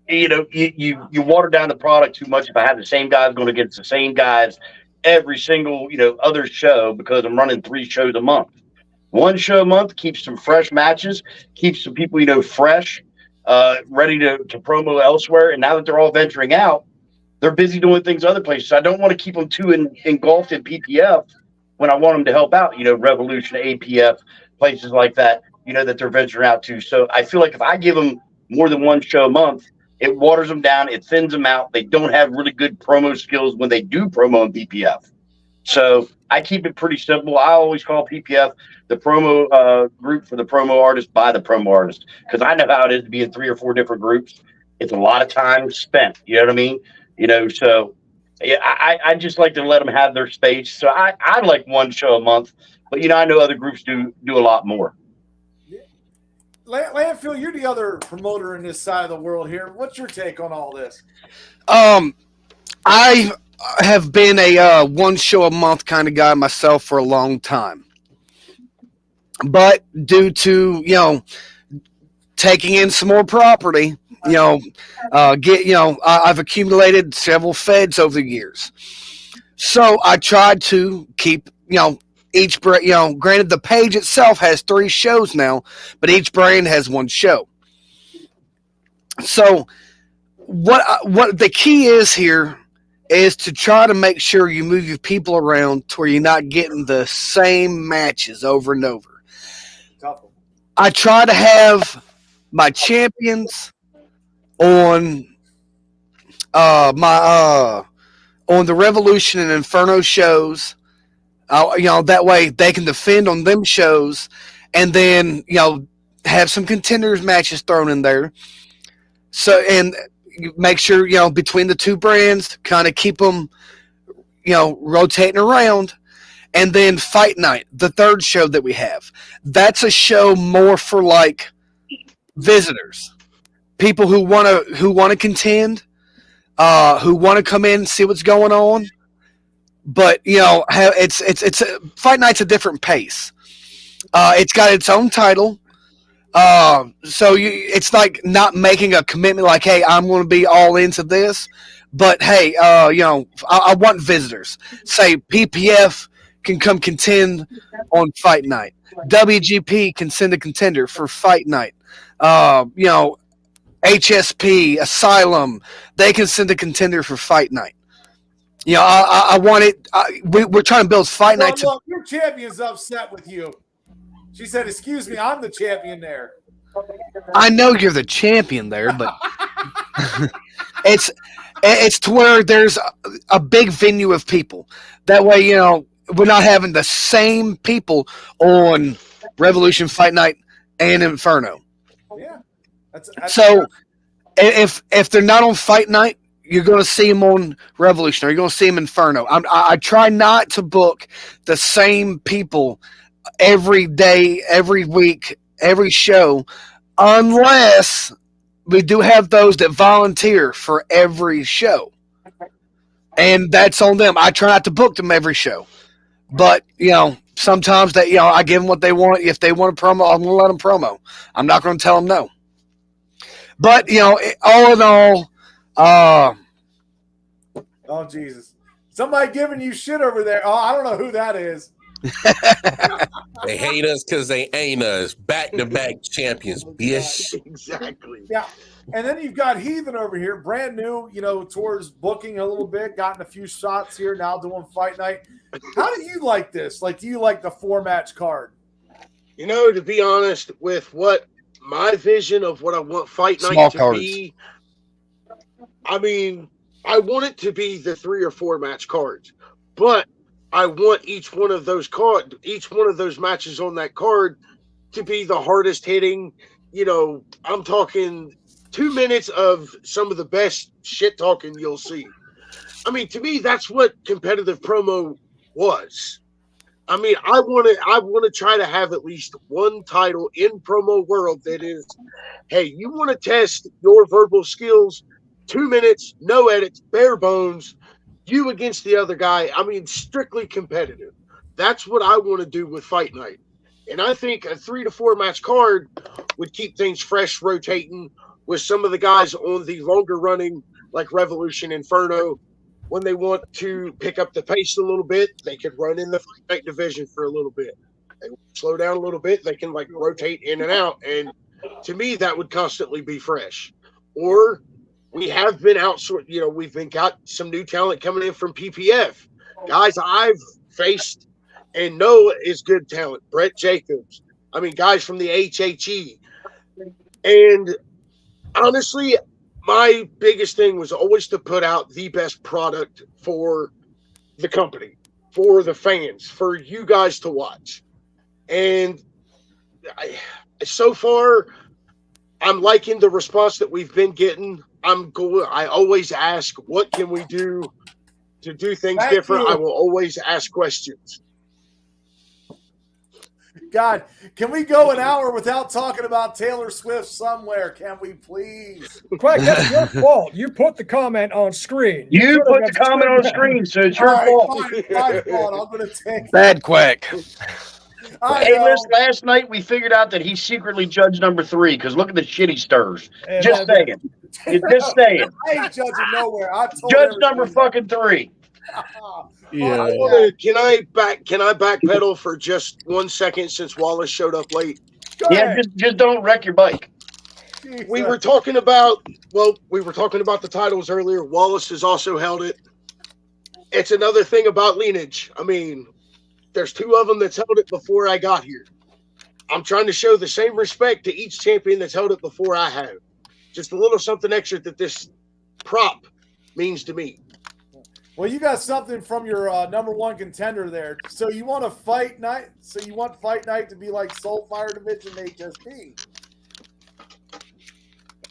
you water down the product too much if I have the same guys going against the same guys every single other show, because I'm running 3 shows a month. 1 show a month keeps some fresh matches, keeps some people fresh, ready to promo elsewhere. And now that they're all venturing out, they're busy doing things other places. So I don't want to keep them too engulfed in PPF when I want them to help out. Revolution, APF, places like that. That they're venturing out to. So I feel like if I give them more than 1 show a month, it waters them down. It thins them out. They don't have really good promo skills when they do promo in PPF. So I keep it pretty simple. I always call PPF the promo group for the promo artist by the promo artist, because I know how it is to be in 3 or 4 different groups. It's a lot of time spent. You know what I mean? So yeah, I just like to let them have their space. So I like 1 show a month, but I know other groups do a lot more. Landfill, you're the other promoter in this side of the world here. What's your take on all this? I have been a 1 show a month kind of guy myself for a long time, but due to taking in some more property, I've accumulated several feds over the years. So I tried to keep each brand, granted the page itself has 3 shows now, but each brand has 1 show. So what the key is here is to try to make sure you move your people around to where you're not getting the same matches over and over. I try to have my champions on on the Revolution and Inferno shows. That way they can defend on them shows, and then have some contenders matches thrown in there. So and make sure between the 2 brands, kind of keep them rotating around. And then Fight Night, the 3rd show that we have, that's a show more for like visitors, people who want to contend, who want to come in and see what's going on. But it's Fight Night's a different pace. It's got its own title, so it's like not making a commitment like, hey, I'm going to be all into this. But hey, I want visitors. Say PPF can come contend on Fight Night. WGP can send a contender for Fight Night. HSP, Asylum, they can send a contender for Fight Night. I want it. We're trying to build Fight Night. Look, your champion's upset with you. She said, "Excuse me, I'm the champion there." I know you're the champion there, but it's to where there's a big venue of people. That way, we're not having the same people on Revolution, Fight Night, and Inferno. Yeah, that's so. If they're not on Fight Night, you're going to see them on Revolution, or you're going to see them in Inferno. I try not to book the same people every day, every week, every show, unless we do have those that volunteer for every show. And that's on them. I try not to book them every show. But, sometimes that I give them what they want. If they want to promo, I'm going to let them promo. I'm not going to tell them no. But, all in all, oh, Jesus. Somebody giving you shit over there. Oh, I don't know who that is. They hate us because they ain't us. Back-to-back champions, bitch. Exactly. Yeah. And then you've got Heathen over here, brand new, towards booking a little bit, gotten a few shots here, now doing Fight Night. How do you like this? Like, do you like the 4-match card? To be honest, with what my vision of what I want Fight Night to be, I mean, I want it to be the 3 or 4 match cards, but I want each one of those matches on that card to be the hardest hitting. I'm talking 2 minutes of some of the best shit talking you'll see. I mean, to me, that's what competitive promo was. I mean, I want to try to have at least one title in promo world that is, hey, you want to test your verbal skills, 2 minutes, no edits, bare bones, you against the other guy. I mean, strictly competitive. That's what I want to do with Fight Night. And I think a 3 to 4 match card would keep things fresh, rotating with some of the guys on the longer running, like Revolution, Inferno. When they want to pick up the pace a little bit, they could run in the Fight Night division for a little bit. They slow down a little bit, they can like rotate in and out. And to me, that would constantly be fresh. Or we have been outsourced, we've got some new talent coming in from PPF. Guys I've faced and know is good talent. Brett Jacobs. I mean, guys from the HHE. And honestly, my biggest thing was always to put out the best product for the company, for the fans, for you guys to watch. And so far, I'm liking the response that we've been getting. I always ask, what can we do to do things different? I will always ask questions. God, can we go an hour without talking about Taylor Swift somewhere? Can we please? Quack, that's your fault. You put the comment on screen. You put the comment on screen, so it's your fault. My fault. I'm going to take Bad Quack. Hey, listen, last night we figured out that he's secretly judge number 3 because look at the shit he stirs. Just saying. Just saying. I ain't judging nowhere. I told judge number fucking 3. Yeah. Can I backpedal for just 1 second since Wallace showed up late? Yeah, just don't wreck your bike. We were talking about the titles earlier. Wallace has also held it. It's another thing about lineage. I mean, there's 2 of them that's held it before I got here. I'm trying to show the same respect to each champion that's held it before I have. Just a little something extra that this prop means to me. Well, you got something from your number 1 contender there. So you want a Fight Night? So you want Fight Night to be like Soulfire Division HSP?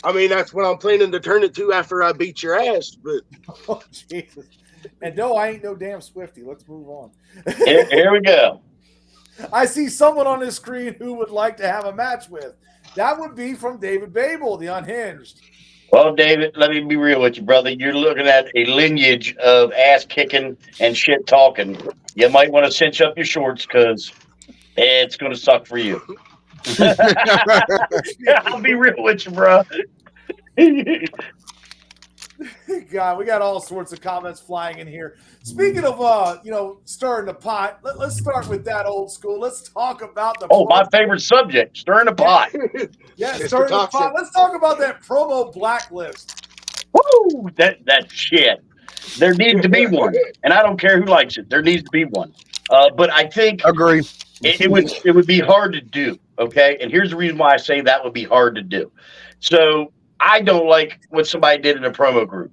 I mean, that's what I'm planning to turn it to after I beat your ass. But oh, Jesus. And no, I ain't no damn Swifty. Let's move on. Here we go. I see someone on this screen who would like to have a match with. That would be from David Babel, the Unhinged. Well, David, let me be real with you, brother. You're looking at a lineage of ass kicking and shit talking. You might want to cinch up your shorts because it's going to suck for you. I'll be real with you, bro. God, we got all sorts of comments flying in here. Speaking of, stirring the pot, let's start with that old school. Let's talk about the. Oh, my favorite subject, stirring the pot. Yeah, stirring the pot. Let's talk about that promo blacklist. Woo! That shit. There needs to be one, and I don't care who likes it. There needs to be one. But I think agree. It would be hard to do. Okay, and here's the reason why I say that would be hard to do. So I don't like what somebody did in a promo group.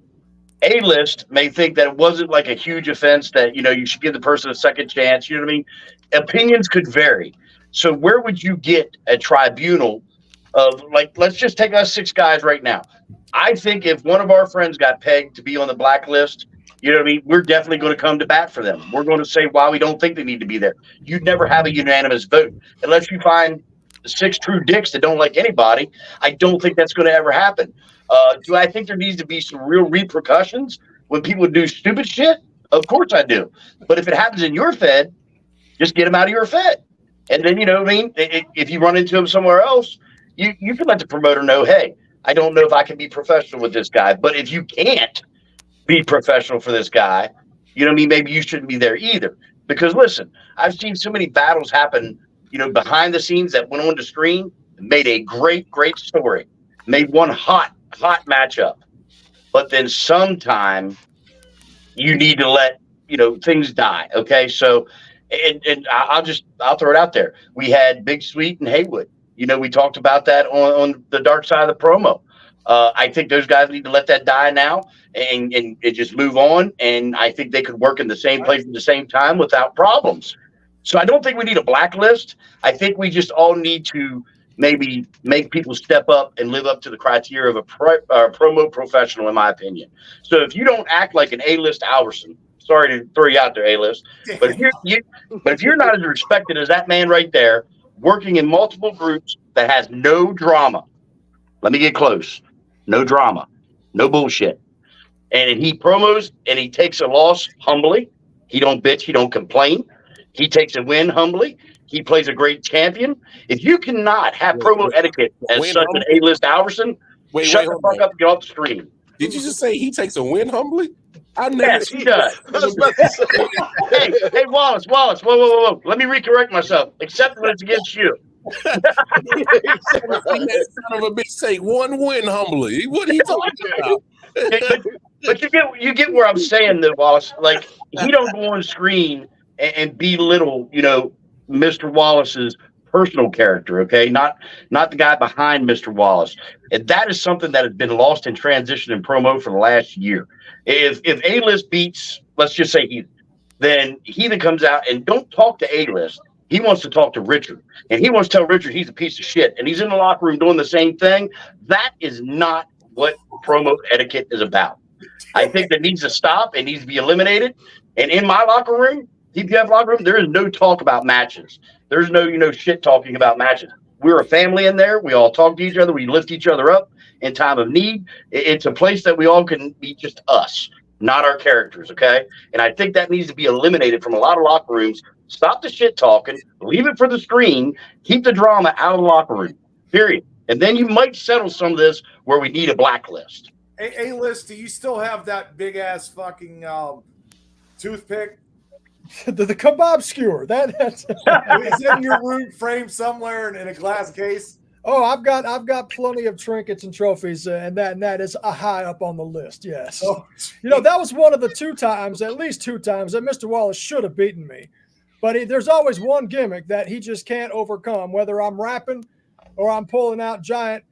A-list may think that it wasn't like a huge offense that, you should give the person a second chance. You know what I mean? Opinions could vary. So where would you get a tribunal of, like, let's just take us 6 guys right now. I think if one of our friends got pegged to be on the blacklist, you know what I mean? We're definitely going to come to bat for them. We're going to say why we don't think they need to be there. You'd never have a unanimous vote unless you find 6 true dicks that don't like anybody. I don't think that's going to ever happen. Do I think there needs to be some real repercussions when people do stupid shit? Of course I do. But if it happens in your fed, just get them out of your fed. And then, you know what I mean? If you run into them somewhere else, you can let the promoter know, hey, I don't know if I can be professional with this guy. But if you can't be professional for this guy, you know what I mean? Maybe you shouldn't be there either. Because listen, I've seen so many battles happen, behind the scenes that went on the screen, made a great, great story, made one hot matchup. But then sometime you need to let, things die. Okay. So, and I'll throw it out there. We had Big Sweet and Haywood. We talked about that on the dark side of the promo. I think those guys need to let that die now and just move on. And I think they could work in the same place at the same time without problems. So I don't think we need a blacklist. I think we just all need to maybe make people step up and live up to the criteria of a promo professional, in my opinion. So if you don't act like an A-list Alverson, sorry to throw you out there, A-list, but if you're not as respected as that man right there, working in multiple groups that has no drama, let me get close, no drama, no bullshit, and he promos and he takes a loss humbly. He don't bitch, he don't complain. He takes a win humbly. He plays a great champion. If you cannot have promo etiquette as such an A-list Alverson, shut the fuck up and get off the screen. Did you just say he takes a win humbly? Yes, he does. hey, Wallace, whoa. Let me recorrect myself. Except when it's against you. That son of a bitch say one win humbly. What are you talking about? But you get where I'm saying though, Wallace. Like he don't go on screen and belittle, Mr. Wallace's personal character, okay? Not the guy behind Mr. Wallace. And that is something that has been lost in transition and promo for the last year. If A-list beats, let's just say Heathen, then Heathen comes out and don't talk to A-list. He wants to talk to Richard. And he wants to tell Richard he's a piece of shit. And he's in the locker room doing the same thing. That is not what promo etiquette is about. I think that needs to stop. It needs to be eliminated. And in my locker room, TPF locker room, there is no talk about matches. There's no, shit talking about matches. We're a family in there. We all talk to each other. We lift each other up in time of need. It's a place that we all can be just us, not our characters, okay? And I think that needs to be eliminated from a lot of locker rooms. Stop the shit talking. Leave it for the screen. Keep the drama out of the locker room, period. And then you might settle some of this where we need a blacklist. A-list, do you still have that big-ass fucking toothpick? the kebab skewer. That's Is it in your room framed somewhere in a glass case? Oh, I've got plenty of trinkets and trophies, and that is a high up on the list. Yes, that was one of the at least two times that Mr. Wallace should have beaten me, but there's always one gimmick that he just can't overcome. Whether I'm rapping or I'm pulling out giant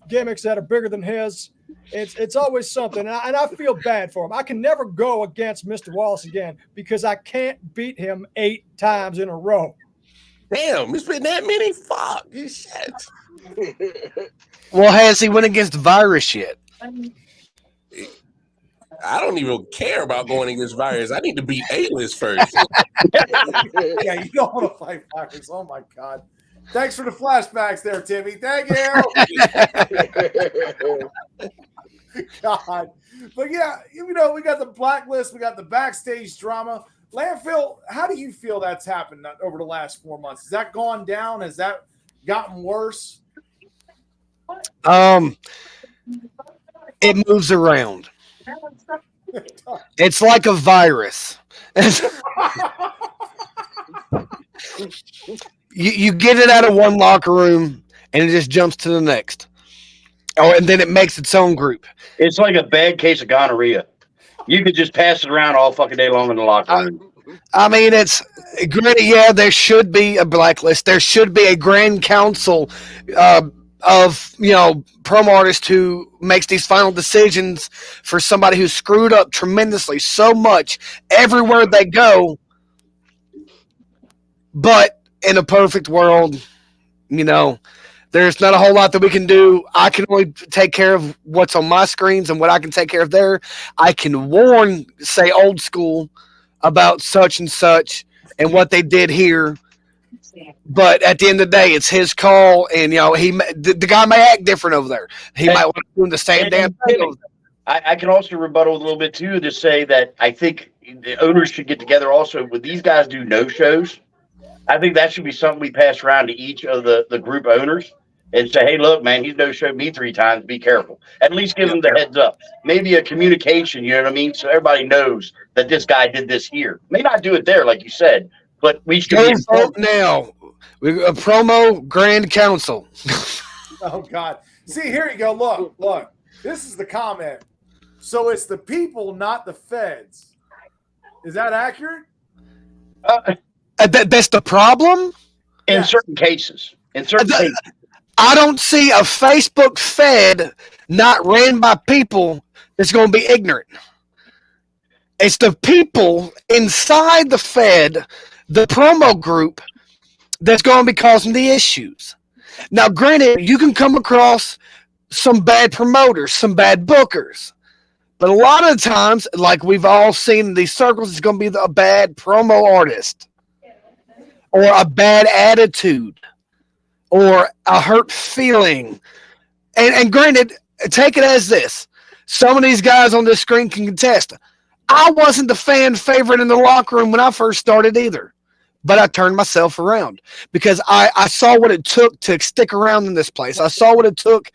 gimmicks that are bigger than his, it's always something, and I feel bad for him. I can never go against Mr. Wallace again because I can't beat him 8 times in a row. Damn, it's been that many? Fuck, shit. Well, has he went against Virus yet? I don't even care about going against Virus. I need to beat A-list first. Yeah, you don't want to fight Virus. Oh, my God. Thanks for the flashbacks there, Timmy. Thank you. God. But, yeah, we got the blacklist. We got the backstage drama. Landfill, how do you feel that's happened over the last 4 months? Has that gone down? Has that gotten worse? It moves around. It's like a virus. you get it out of one locker room and it just jumps to the next. Oh, and then it makes its own group. It's like a bad case of gonorrhea. You could just pass it around all fucking day long in the locker room. I mean, it's granted, yeah, there should be a blacklist. There should be a grand council of, promo artists who makes these final decisions for somebody who screwed up tremendously so much everywhere they go. But in a perfect world, there's not a whole lot that we can do. I can only take care of what's on my screens and what I can take care of there. I can warn, say, old school about such and such and what they did here. But at the end of the day, it's his call. And, the guy may act different over there. He might want to do the same damn thing over there. I can also rebuttal a little bit, too, to say that I think the owners should get together also. When these guys do no-shows, I think that should be something we pass around to each of the group owners and say, hey, look, man, he's no-showed me 3 times. Be careful. At least give them the heads up. Maybe a communication, you know what I mean? So everybody knows that this guy did this here. May not do it there, like you said, but we should go vote now. A promo grand council. Oh, God. See, here you go. Look. This is the comment. So it's the people, not the feds. Is that accurate? That's the problem? In certain cases. I don't see a Facebook Fed not ran by people that's going to be ignorant. It's the people inside the Fed, the promo group, that's going to be causing the issues. Now, granted, you can come across some bad promoters, some bad bookers. But a lot of times, like we've all seen in these circles, it's going to be a bad promo artist or a bad attitude or a hurt feeling. And granted, take it as this. Some of these guys on this screen can contest. I wasn't the fan favorite in the locker room when I first started either. But I turned myself around because I saw what it took to stick around in this place. I saw what it took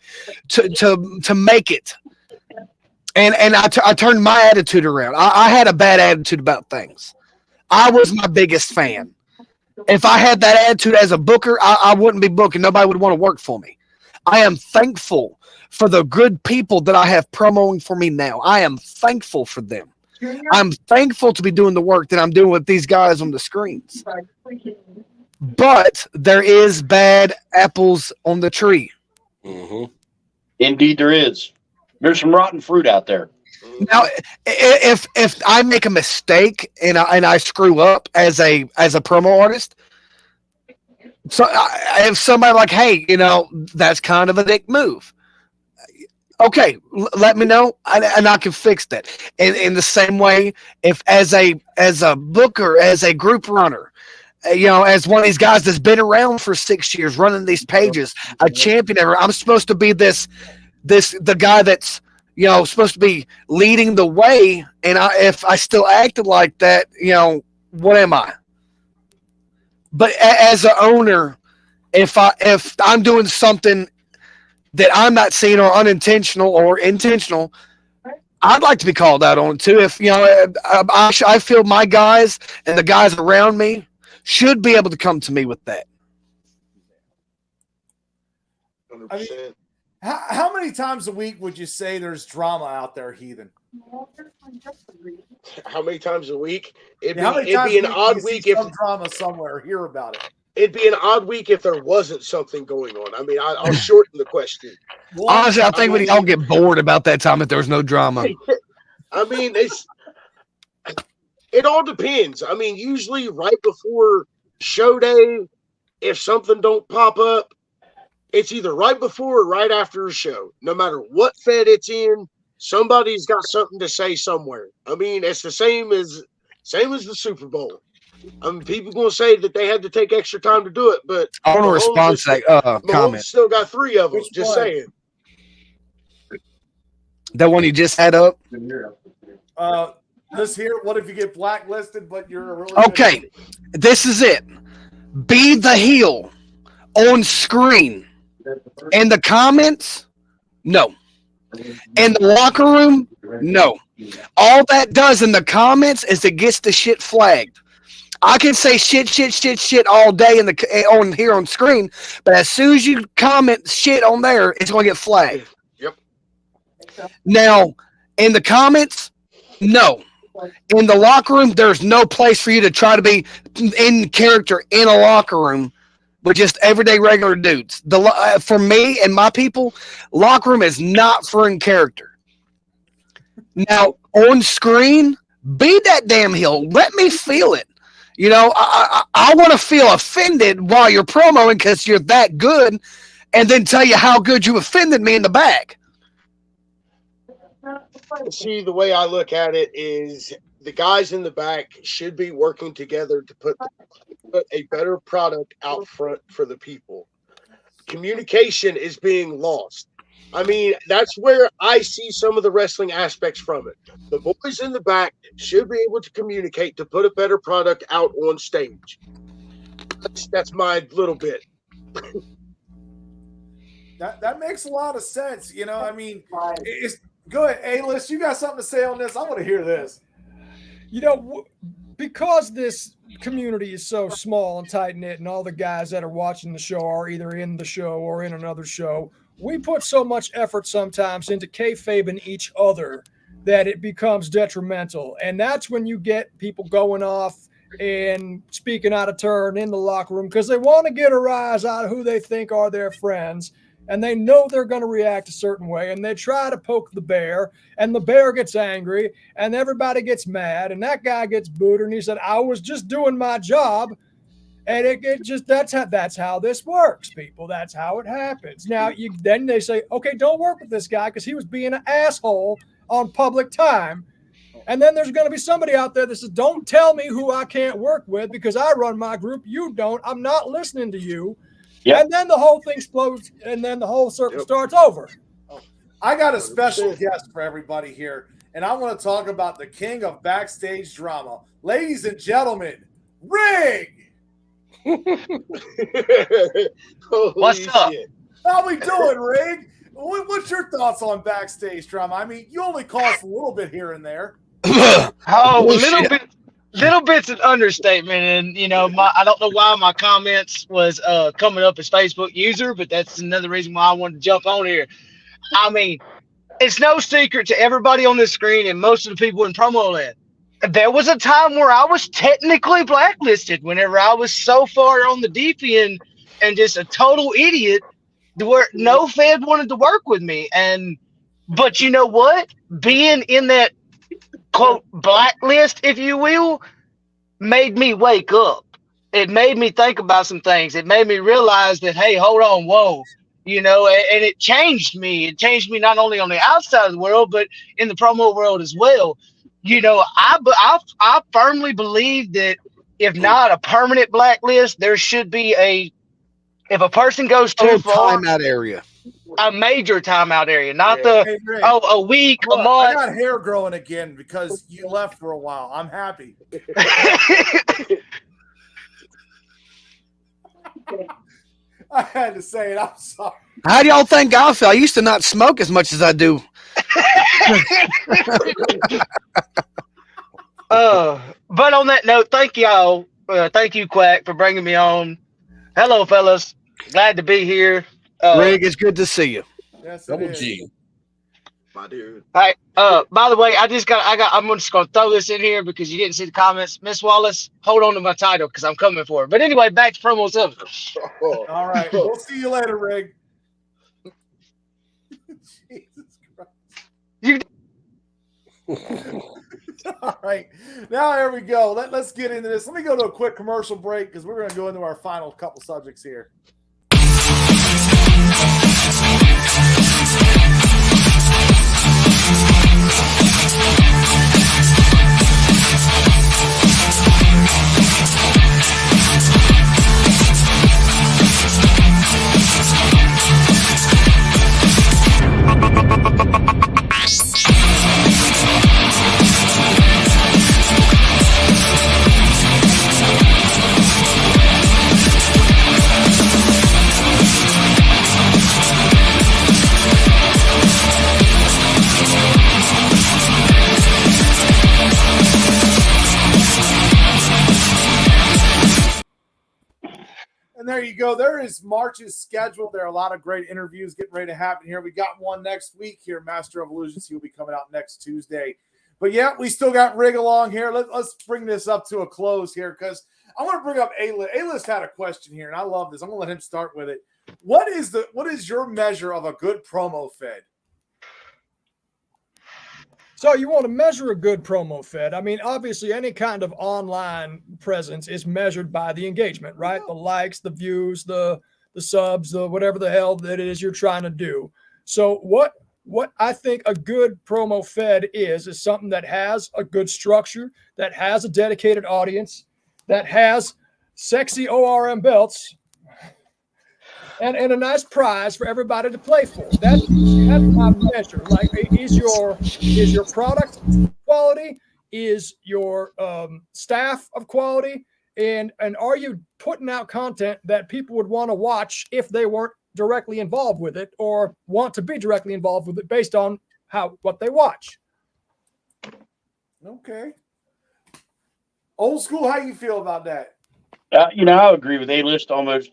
to make it. And I turned my attitude around. I had a bad attitude about things. I was my biggest fan. If I had that attitude as a booker, I wouldn't be booking. Nobody would want to work for me. I am thankful for the good people that I have promoting for me now. I am thankful for them. I'm thankful to be doing the work that I'm doing with these guys on the screens. But there is bad apples on the tree. Mm-hmm. Indeed, there is. There's some rotten fruit out there. Now, if I make a mistake and I screw up as a promo artist, so if somebody like, hey, that's kind of a dick move. Okay, let me know, and I can fix that. In the same way, if as a booker, as a group runner, as one of these guys that's been around for 6 years running these pages, a champion ever, I'm supposed to be the guy that's supposed to be leading the way, and if I still acted like that, what am I? But as an owner, if I'm doing something that I'm not seeing or unintentional or intentional, I'd like to be called out on it too. If I feel my guys and the guys around me should be able to come to me with that. 100%. I mean, how many times a week would you say there's drama out there, Heathen? How many times a week? It'd It'd be an odd week if drama somewhere. Hear about it. It'd be an odd week if there wasn't something going on. I mean, I'll shorten the question. Honestly, I think we'd all get bored about that time if there was no drama. I mean, it all depends. I mean, usually right before show day, if something don't pop up, it's either right before or right after a show. No matter what fed it's in, somebody's got something to say somewhere. I mean, it's the same as the Super Bowl. I mean, people going to say that they had to take extra time to do it, but I want to respond to that comment. Still got 3 of them. Which just one? saying. That one you just had up? This here, what if you get blacklisted, but you're a really Okay, this is it. Be the heel on screen. In the comments, no. In the locker room, no. All that does in the comments is it gets the shit flagged. I can say shit all day on here on screen, but as soon as you comment shit on there, it's going to get flagged. Yep. Now, in the comments, no. In the locker room, there's no place for you to try to be in character in a locker room with just everyday regular dudes. For me and my people, locker room is not for in character. Now, on screen, be that damn heel. Let me feel it. I want to feel offended while you're promoting because you're that good, and then tell you how good you offended me in the back. See, the way I look at it is the guys in the back should be working together to put a better product out front for the people. Communication is being lost. I mean, that's where I see some of the wrestling aspects from it. The boys in the back should be able to communicate to put a better product out on stage. That's my little bit. That makes a lot of sense. I mean, go ahead, A-List. You got something to say on this? I want to hear this. Because this community is so small and tight-knit and all the guys that are watching the show are either in the show or in another show, we put so much effort sometimes into kayfabing each other that it becomes detrimental. And that's when you get people going off and speaking out of turn in the locker room because they want to get a rise out of who they think are their friends. And they know they're going to react a certain way, and they try to poke the bear, and the bear gets angry, and everybody gets mad, and that guy gets booed, and he said, I was just doing my job. And it just that's how this works, people. That's how it happens. Now then they say, okay, don't work with this guy because he was being an asshole on public time. And then there's going to be somebody out there that says, don't tell me who I can't work with because I run my group. You don't. I'm not listening to you. Yep. And then the whole thing explodes, and then the whole circle starts over. I got a special guest for everybody here, and I want to talk about the king of backstage drama. Ladies and gentlemen, Rig! What's up? How we doing, Rig? What's your thoughts on backstage drama? I mean, you only cost a little bit here and there. Little bit's an understatement, and I don't know why my comments was coming up as Facebook user, but that's another reason why I wanted to jump on here. I mean, it's no secret to everybody on this screen and most of the people in promo land. There was a time where I was technically blacklisted whenever I was so far on the deep end and just a total idiot where no Fed wanted to work with me. But you know what? Being in that quote blacklist, if you will, made me wake up. It made me think about some things. It made me realize that, hey, hold on, whoa, and it changed me. It changed me not only on the outside of the world, but in the promo world as well. I firmly believe that if not a permanent blacklist, there should be if a person goes too far, timeout area. A major timeout area, not a week, a month. I got hair growing again because you left for a while. I'm happy. I had to say it. I'm sorry. How do y'all think I feel? I used to not smoke as much as I do. But on that note, thank y'all. Thank you, Quack, for bringing me on. Hello, fellas. Glad to be here. Rig, it's good to see you. Yes, Double G. My dude. All right. By the way, I'm just gonna throw this in here because you didn't see the comments. Miss Wallace, hold on to my title because I'm coming for it. But anyway, back to promo stuff. All right. We'll see you later, Rig. Jesus Christ. All right. Now here we go. Let's get into this. Let me go to a quick commercial break because we're going to go into our final couple subjects here. And there you go. There is March's schedule. There are a lot of great interviews getting ready to happen here. We got one next week here. Master of Illusions. He will be coming out next Tuesday. But yeah, we still got Rig along here. Let's bring this up to a close here because I want to bring up A-List. A-List had a question here, and I love this. I'm going to let him start with it. What is your measure of a good promo fed? So you want to measure a good promo fed. I mean, obviously, any kind of online presence is measured by the engagement, right? The likes, the views, the subs, the whatever the hell that it is you're trying to do. So what I think a good promo fed is something that has a good structure, that has a dedicated audience, that has sexy ORM belts, and a nice prize for everybody to play for. That's my measure. Like, is your product quality? Is your staff of quality? And are you putting out content that people would want to watch if they weren't directly involved with it or want to be directly involved with it based on what they watch? Okay. Old school, how you feel about that? I agree with A-List almost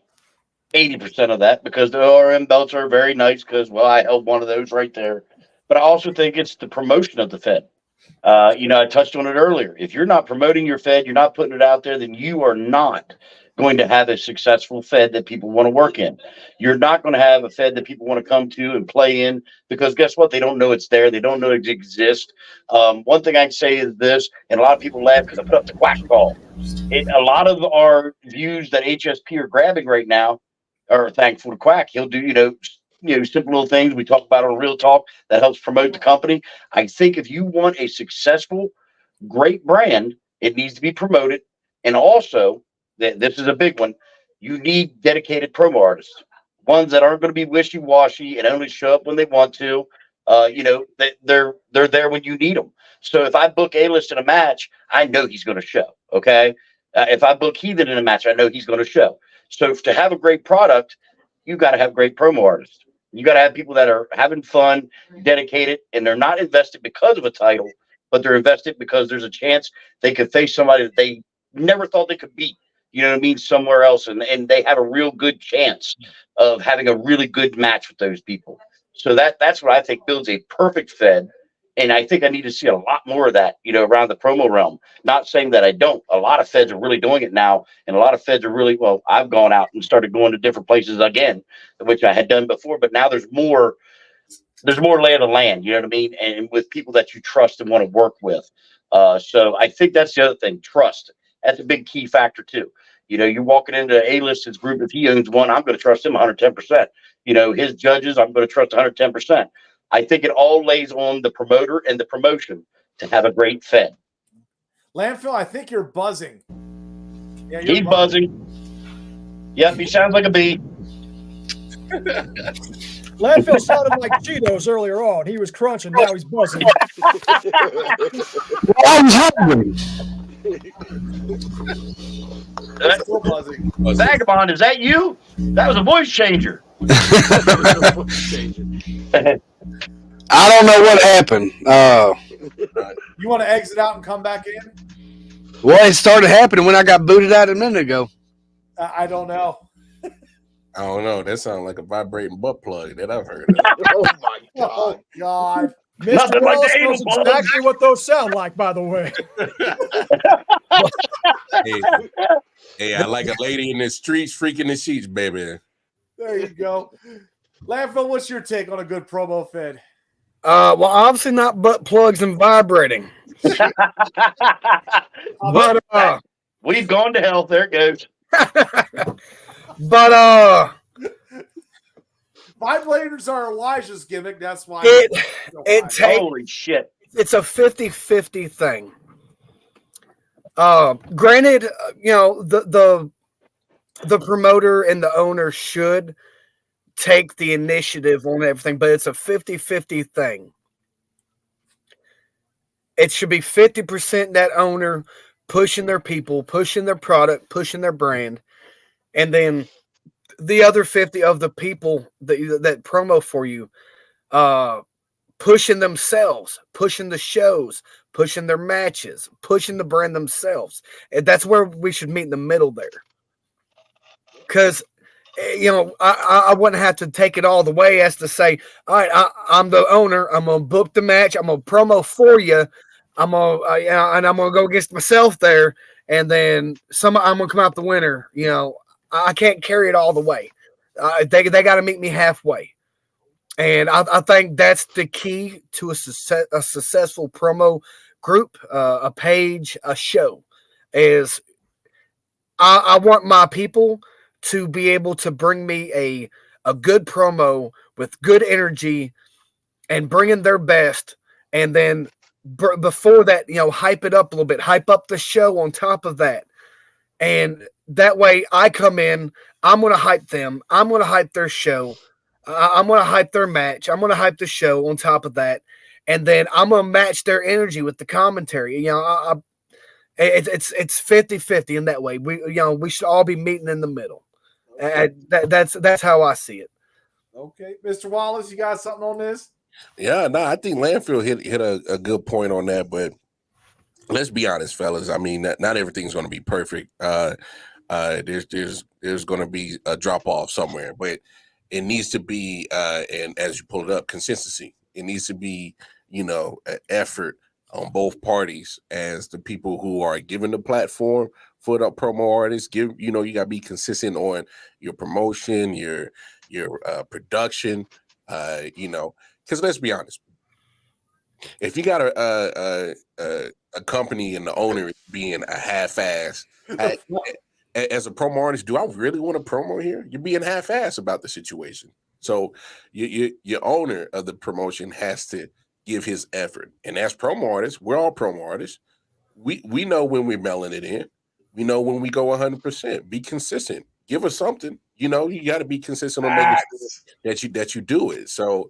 80% of that because the ORM belts are very nice because, well, I held one of those right there. But I also think it's the promotion of the Fed. I touched on it earlier. If you're not promoting your Fed, you're not putting it out there, then you are not going to have a successful Fed that people want to work in. You're not going to have a Fed that people want to come to and play in because guess what? They don't know it's there. They don't know it exists. One thing I can say is this, and a lot of people laugh because I put up the Quack call. A lot of our views that HSP are grabbing right now are thankful to Quack. He'll do, simple little things we talk about on Real Talk that helps promote the company. I think if you want a successful, great brand, it needs to be promoted. And also, this is a big one, you need dedicated promo artists, ones that aren't going to be wishy-washy and only show up when they want to. They're there when you need them. So if I book A-List in a match, I know he's going to show. Okay. If I book Heathen in a match, I know he's going to show. So to have a great product, you got to have great promo artists. You got to have people that are having fun, dedicated, and they're not invested because of a title, but they're invested because there's a chance they could face somebody that they never thought they could beat. You know what I mean? Somewhere else, and they have a real good chance of having a really good match with those people. So that's what I think builds a perfect Fed. And I think I need to see a lot more of that, around the promo realm. Not saying that I don't. A lot of Feds are really doing it now. And a lot of Feds are really, well, I've gone out and started going to different places again, which I had done before. But now there's more lay of the land, you know what I mean? And with people that you trust and want to work with. So I think that's the other thing, trust. That's a big key factor too. You're walking into A-List's group. If he owns one, I'm going to trust him 110%. His judges, I'm going to trust 110%. I think it all lays on the promoter and the promotion to have a great Fed. Landfill, I think you're buzzing. Yeah, he's buzzing. Yep, he sounds like a bee. Landfill sounded like Cheetos earlier on. He was crunching, now he's buzzing. I was hungry. Still buzzing. Vagabond, is that you? That was a voice changer. I don't know what happened. You want to exit out and come back in? Well, it started happening when I got booted out a minute ago. I don't know. I don't know. That sounds like a vibrating butt plug that I've heard of. Oh my Oh, God. Mr. Nothing like Wallace the anal knows plug. exactly what those sound like, by the way. Hey, I like a lady in the streets freaking the sheets, baby. There you go. Landfill, what's your take on a good promo Fed? Well, obviously not butt plugs and vibrating. But we've gone to hell. There it goes. but Vibrators are Elijah's gimmick. That's why. it takes. Holy shit. It's a 50-50 thing. Granted, the promoter and the owner should take the initiative on everything, but it's a 50-50 thing. It should be 50% that owner pushing their people, pushing their product, pushing their brand, and then the other 50 of the people that promo for you, pushing themselves, pushing the shows, pushing their matches, pushing the brand themselves. And that's where we should meet in the middle there. Because, I wouldn't have to take it all the way as to say, all right, I'm the owner. I'm going to book the match. I'm going to promo for you. I'm going to go against myself there. And then I'm going to come out the winner. I can't carry it all the way. They got to meet me halfway. And I think that's the key to a successful promo group, a page, a show, is I want my people to be able to bring me a good promo with good energy and bringing their best. And then before that, hype it up a little bit, hype up the show on top of that. And that way I come in, I'm going to hype them. I'm going to hype their show. I'm going to hype their match. I'm going to hype the show on top of that. And then I'm going to match their energy with the commentary. It's 50-50 in that way. We should all be meeting in the middle. That's how I see it. Okay. Mr. Wallace, you got something on this? Yeah, no, I think Landfill hit a good point on that, but let's be honest, fellas. I mean, not everything's going to be perfect. There's going to be a drop off somewhere, but it needs to be, and as you pull it up, consistency. It needs to be, an effort on both parties as the people who are given the platform for the promo artists. You got to be consistent on your promotion, your production, because let's be honest. if you got a company and the owner being a half-ass, as a promo artist, do I really want to promo here? You're being half-ass about the situation. So your owner of the promotion has to give his effort. And as promo artists, we're all promo artists. We know when we're mailing it in. We know when we go 100%. Be consistent. Give us something. You got to be consistent on making sure that you do it. So,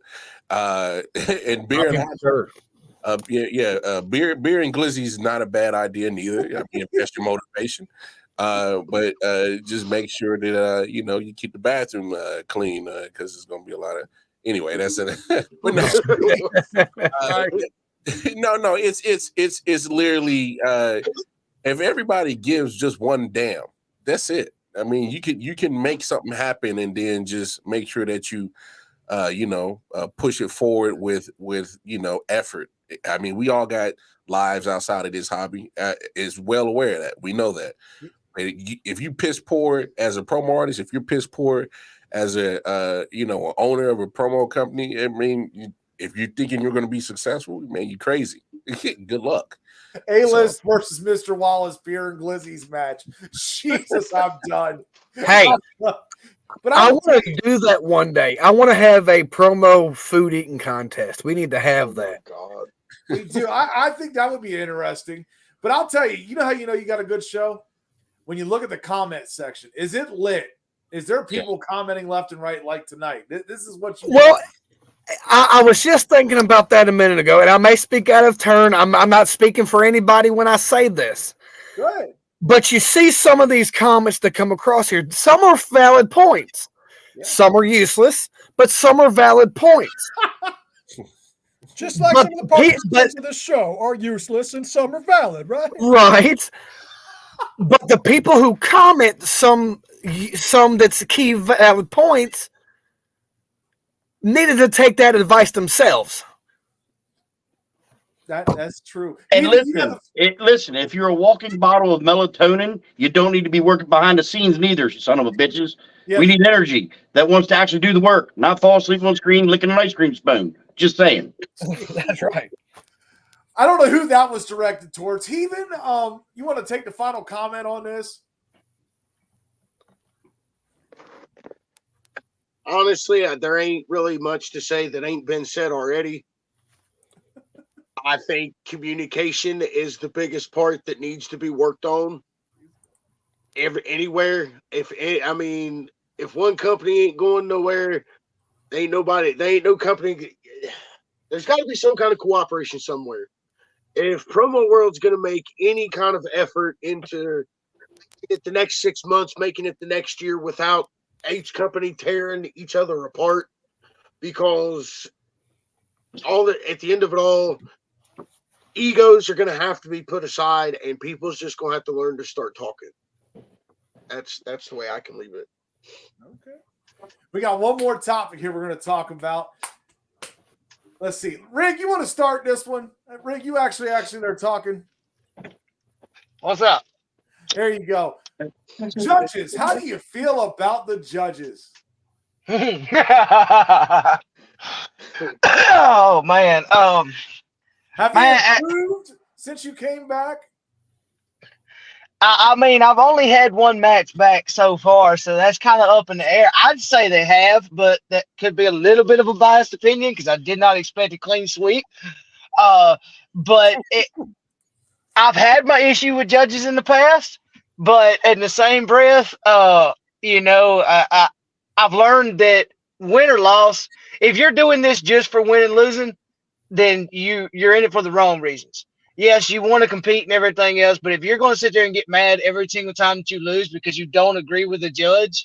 and beer and beer and glizzy is not a bad idea neither. I mean, that's your motivation. But just make sure that you keep the bathroom clean because it's going to be a lot of. Anyway, that's it. But no, no. It's literally if everybody gives just one damn, that's it. I mean, you can make something happen and then just make sure that you push it forward with effort. I mean, we all got lives outside of this hobby. Is well aware of that. We know that. If you piss poor as a promo artist, if you're piss poor as a owner of a promo company, I mean, if you're thinking you're going to be successful, man, you're crazy. Good luck. A-list versus Mr. Wallace beer and glizzy's match. Jesus, I'm done. Hey, but I want to do that one day. I want to have a promo food eating contest. We need to have that. God. We do. I think that would be interesting. But I'll tell you, you know you got a good show? When you look at the comment section, is it lit? Is there people commenting left and right like tonight? This is what you Well, I was just thinking about that a minute ago, and I may speak out of turn. I'm not speaking for anybody when I say this. Good. But you see some of these comments that come across here. Some are valid points. Yeah. Some are useless, but some are valid points. Just like some of the participants of this show are useless and some are valid, right? Right. But the people who comment some that's key valid points needed to take that advice themselves. That's true. And listen, if you're a walking bottle of melatonin, you don't need to be working behind the scenes neither, son of a bitches. Yeah. We need energy that wants to actually do the work, not fall asleep on screen licking an ice cream spoon. Just saying. That's right. I don't know who that was directed towards. Heathen, you want to take the final comment on this? Honestly, there ain't really much to say that ain't been said already. I think communication is the biggest part that needs to be worked on. Anywhere. If one company ain't going nowhere, there ain't no company. There's got to be some kind of cooperation somewhere. If Promo World's going to make any kind of effort into it the next 6 months, making it the next year without each company tearing each other apart, because at the end of it all, egos are going to have to be put aside, and people's just going to have to learn to start talking. That's the way I can leave it. Okay. We got one more topic here we're going to talk about. Let's see. Rig, you want to start this one? Rig, you actually they're talking. What's up? There you go. Judges, how do you feel about the judges? Oh man. Have you improved since you came back? I mean, I've only had one match back so far, so that's kind of up in the air. I'd say they have, but that could be a little bit of a biased opinion because I did not expect a clean sweep. But I've had my issue with judges in the past, but in the same breath, I've learned that win or loss, if you're doing this just for win and losing, then you're in it for the wrong reasons. Yes, you want to compete and everything else, but if you're going to sit there and get mad every single time that you lose because you don't agree with the judge,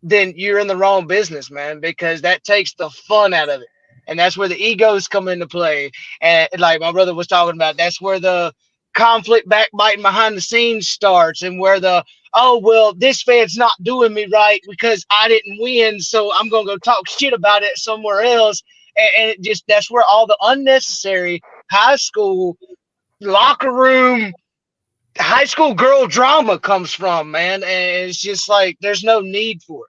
then you're in the wrong business, man, because that takes the fun out of it. And that's where the egos come into play. And like my brother was talking about, that's where the conflict backbiting behind the scenes starts, and where this fan's not doing me right because I didn't win, so I'm going to go talk shit about it somewhere else. And that's where all the unnecessary high school locker room, high school girl drama comes from, man. And it's just like, there's no need for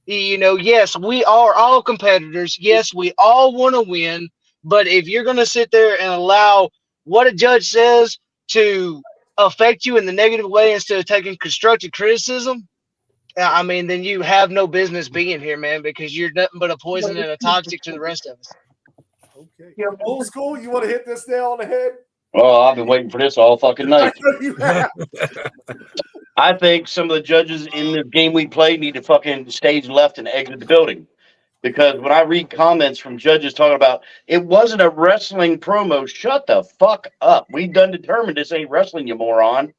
it. Yes, we are all competitors. Yes, we all want to win. But if you're going to sit there and allow what a judge says to affect you in the negative way instead of taking constructive criticism, I mean, then you have no business being here, man, because you're nothing but a poison and a toxic to the rest of us. Okay. Old school, you want to hit this nail on the head? Well, I've been waiting for this all fucking I night. know you have. I think some of the judges in the game we play need to fucking stage left and exit the building. Because when I read comments from judges talking about it wasn't a wrestling promo, shut the fuck up. We done determined this ain't wrestling, you moron.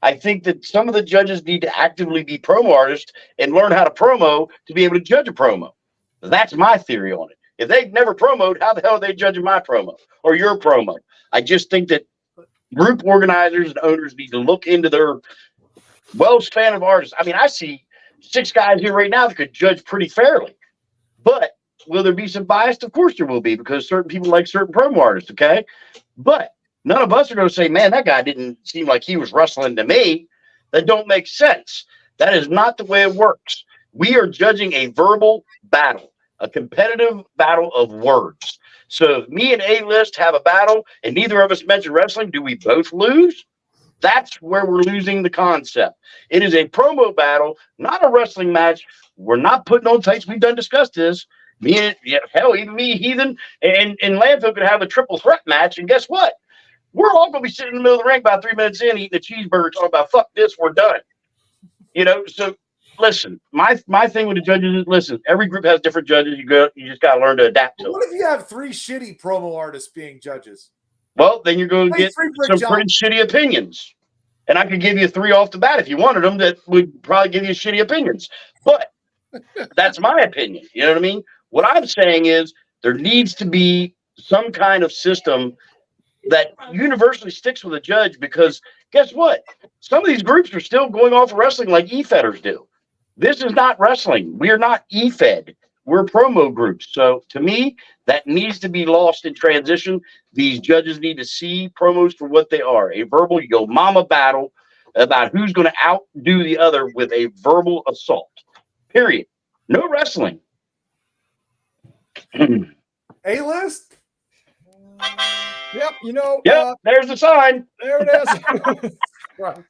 I think that some of the judges need to actively be promo artists and learn how to promo to be able to judge a promo. That's my theory on it. If they've never promoed, how the hell are they judging my promo or your promo? I just think that group organizers and owners need to look into their span of artists. I mean, I see 6 guys here right now that could judge pretty fairly. But will there be some bias? Of course there will be, because certain people like certain promo artists, okay? But none of us are going to say, man, that guy didn't seem like he was wrestling to me. That don't make sense. That is not the way it works. We are judging a verbal battle, a competitive battle of words. So if me and A-List have a battle and neither of us mention wrestling, do we both lose? That's where we're losing the concept. It is a promo battle, not a wrestling match. We're not putting on tights. We've done discussed this. Me and even me, Heathen, and Landfill could have a triple threat match. And guess what? We're all going to be sitting in the middle of the ring about 3 minutes in, eating a cheeseburger, talking about fuck this, we're done. So listen, my thing with the judges is, listen, every group has different judges. You just got to learn to adapt to. What if you have 3 shitty promo artists being judges? Well, then you're going to get some pretty shitty opinions. And I could give you 3 off the bat if you wanted them that would probably give you shitty opinions. But that's my opinion. You know what I mean? What I'm saying is there needs to be some kind of system that universally sticks with a judge, because guess what? Some of these groups are still going off of wrestling like E-Fedders do. This is not wrestling. We are not E-Fed. We're promo groups. So to me, that needs to be lost in transition. These judges need to see promos for what they are, a verbal yo mama battle about who's going to outdo the other with a verbal assault. Period. No wrestling. A-List? Yep, there's the sign. there it is. Right.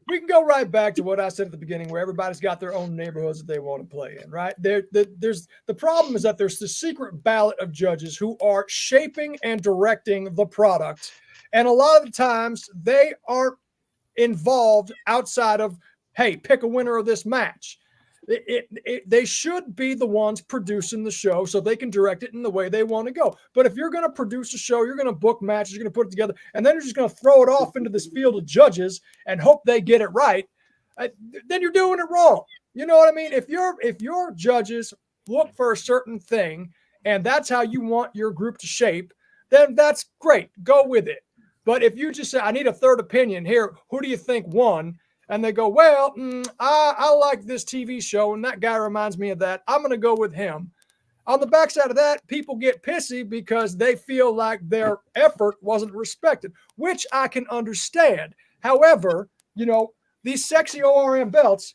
We can go right back to what I said at the beginning, where everybody's got their own neighborhoods that they want to play in, right? There's the problem is that there's the secret ballot of judges who are shaping and directing the product. And a lot of the times they aren't involved outside of, hey, pick a winner of this match. They should be the ones producing the show so they can direct it in the way they want to go. But if you're going to produce a show, you're going to book matches, you're going to put it together, and then you're just going to throw it off into this field of judges and hope they get it right, then you're doing it wrong. You know what I mean? If your judges look for a certain thing and that's how you want your group to shape, then that's great. Go with it. But if you just say, I need a third opinion here, who do you think won? And they go, well, I like this TV show, and that guy reminds me of that. I'm going to go with him. On the backside of that, people get pissy because they feel like their effort wasn't respected, which I can understand. However, these sexy ORM belts,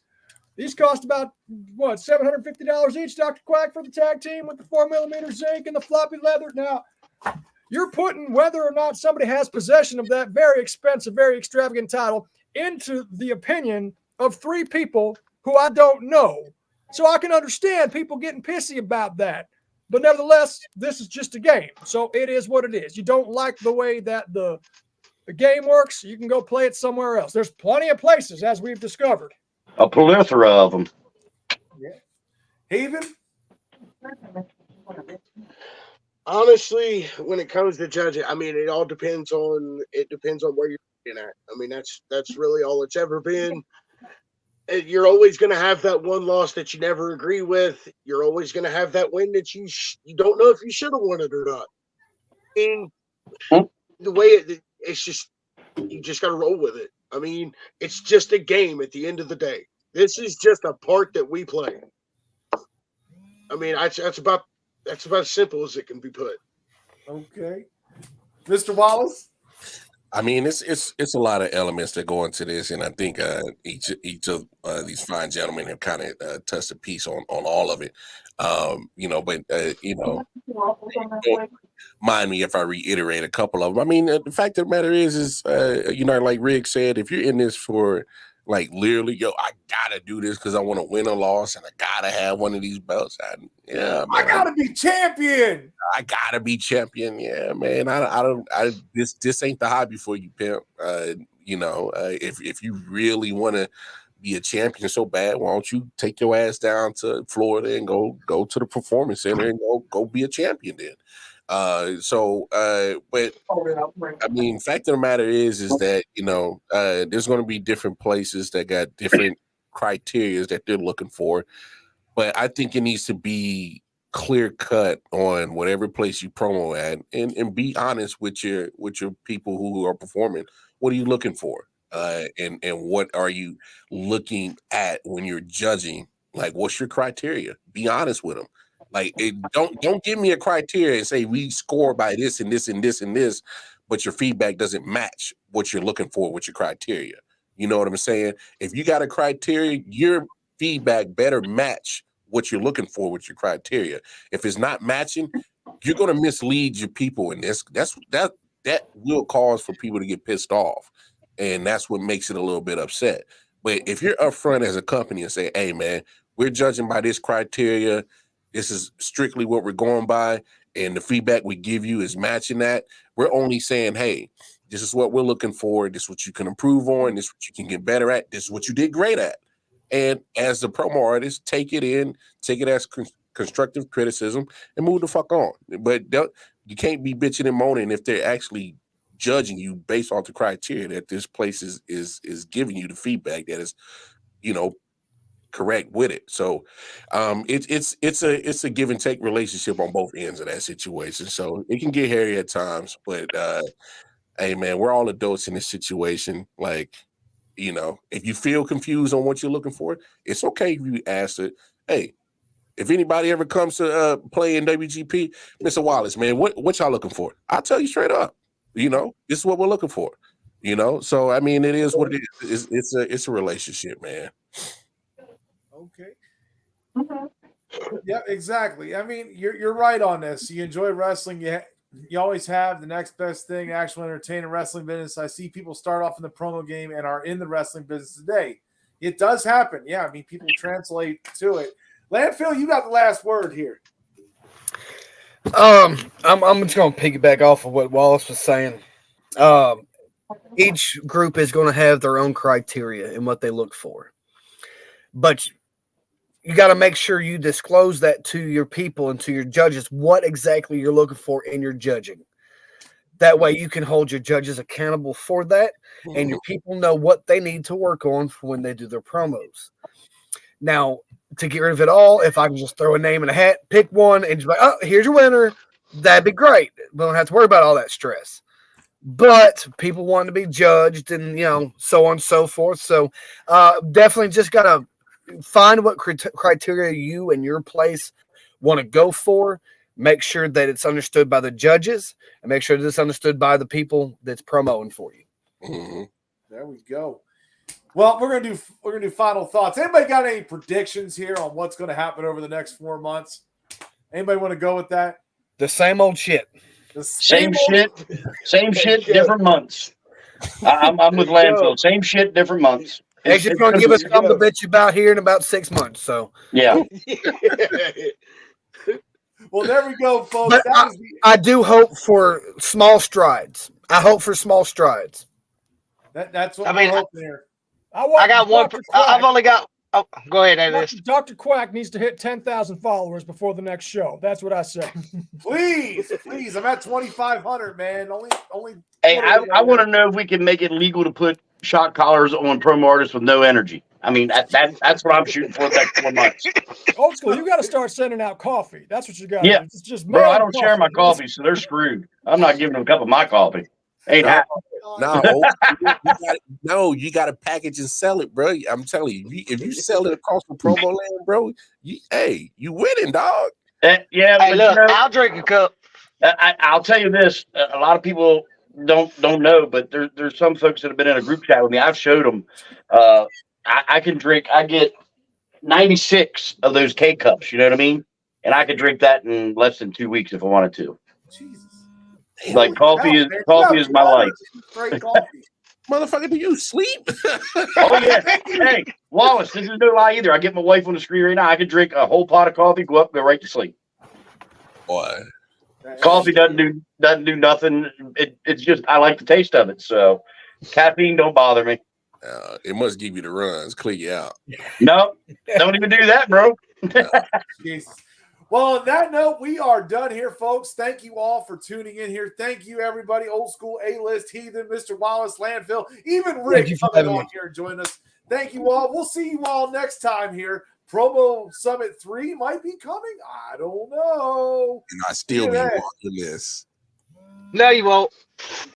these cost about, $750 each, Dr. Quack, for the tag team with the 4mm zinc and the floppy leather. Now, you're putting whether or not somebody has possession of that very expensive, very extravagant title into the opinion of 3 people who I don't know. So I can understand people getting pissy about that. But nevertheless, this is just a game. So it is what it is. You don't like the way that the game works, you can go play it somewhere else. There's plenty of places, as we've discovered. A plethora of them. Yeah. Haven? Honestly, when it comes to judging, I mean, it all depends on where you're at. I mean, that's really all it's ever been. You're always going to have that one loss that you never agree with. You're always going to have that win that you don't know if you should have won it or not. And the way it's just, you just got to roll with it. I mean, it's just a game at the end of the day. This is just a part that we play. I mean, that's about as simple as it can be put. Okay. Mr. Wallace? I mean, it's a lot of elements that go into this, and I think each of these fine gentlemen have kind of touched a piece on all of it. mind me if I reiterate a couple of them. I mean, the fact of the matter is like Rick said, if you're in this for like literally, I gotta do this because I want to win or loss, and I gotta have one of these belts. Man, I gotta be champion. I gotta be champion. Yeah, man. This ain't the hobby for you, pimp. If you really want to be a champion so bad, why don't you take your ass down to Florida and go to the performance center and go be a champion then? But I mean, fact of the matter is that there's going to be different places that got different criteria that they're looking for, but I think it needs to be clear cut on whatever place you promo at, and be honest with your people who are performing. What are you looking for? And what are you looking at when you're judging? Like, what's your criteria? Be honest with them. Like, don't give me a criteria and say we score by this and this and this and this, but your feedback doesn't match what you're looking for with your criteria. You know what I'm saying? If you got a criteria, your feedback better match what you're looking for with your criteria. If it's not matching, you're going to mislead your people, and that will cause for people to get pissed off, and that's what makes it a little bit upset. But if you're upfront as a company and say, "Hey, man, we're judging by this criteria. This is strictly what we're going by, and the feedback we give you is matching that," we're only saying, "Hey, this is what we're looking for. This is what you can improve on. This is what you can get better at. This is what you did great at." And as the promo artist, take it as constructive criticism and move the fuck on. But you can't be bitching and moaning if they're actually judging you based off the criteria that this place is giving you the feedback that is, correct with it. So it's a give and take relationship on both ends of that situation. So it can get hairy at times, but hey man, we're all adults in this situation. Like, if you feel confused on what you're looking for, it's okay if you ask it. Hey, if anybody ever comes to play in WGP, Mr. Wallace, man, what y'all looking for? I'll tell you straight up. This is what we're looking for. So I mean, it is what it is. It's a relationship, man. Okay. Yeah, exactly. I mean, you're right on this. You enjoy wrestling. You always have. The next best thing, actual entertaining wrestling business. I see people start off in the promo game and are in the wrestling business today. It does happen. Yeah, I mean, people translate to it. Landfill, you got the last word here. I'm just going to piggyback off of what Wallace was saying. Each group is going to have their own criteria and what they look for, but you got to make sure you disclose that to your people and to your judges what exactly you're looking for in your judging. That way you can hold your judges accountable for that, and your people know what they need to work on for when they do their promos. Now, to get rid of it all, if I can just throw a name in a hat, pick one, and just be like, "Oh, here's your winner," that'd be great. We don't have to worry about all that stress. But people want to be judged and, so on and so forth. So definitely just got to find what criteria you and your place want to go for. Make sure that it's understood by the judges, and make sure that it's understood by the people that's promoting for you. Mm-hmm. There we go. Well, we're gonna do final thoughts. Anybody got any predictions here on what's going to happen over the next 4 months? Anybody want to go with that? The same old shit. Same shit, different months. I'm with Landfill. Same shit, different months. They're just going to give us something to bitch about here in about 6 months. So yeah. Well, there we go, folks. But I do hope for small strides. I hope for small strides. That's what we're hoping here. I got one. I've only got. Oh, go ahead, Alice. Dr. Quack needs to hit 10,000 followers before the next show. That's what I say. Please. I'm at 2,500, man. Only. Hey, I want to know if we can make it legal to put shock collars on promo artists with no energy. I mean, that's what I'm shooting for the next 4 months. Old school, you got to start sending out coffee. That's what you got. Yeah, it's just bro. I don't share my coffee, so they're screwed. I'm not giving them a cup of my coffee. Ain't happening. You got to package and sell it, bro. I'm telling you, if you sell it across the promo land, bro, you winning, dog. Yeah, hey, look, I'll drink a cup. I'll tell you this: a lot of people don't know, but there's some folks that have been in a group chat with me. I've showed them. I can drink. I get 96 of those K cups. You know what I mean? And I could drink that in less than 2 weeks if I wanted to. Jesus. Like coffee is man. coffee is my life. Straight coffee. Motherfucker, do you sleep? Oh yeah. Hey, Wallace, this is no lie either. I get my wife on the screen right now. I could drink a whole pot of coffee, go up, go right to sleep. Boy. Coffee doesn't do nothing. It's just I like the taste of it. So caffeine don't bother me. It must give you the runs, clear you out. No, don't even do that, bro. Jesus. Well, on that note, we are done here, folks. Thank you all for tuning in here. Thank you, everybody. Old School, A-List, Heathen, Mr. Wallace, Landfill, even Rick coming on here and joining us. Thank you all. We'll see you all next time here. Promo Summit 3 might be coming. I don't know. And I still be watching this. No, you won't.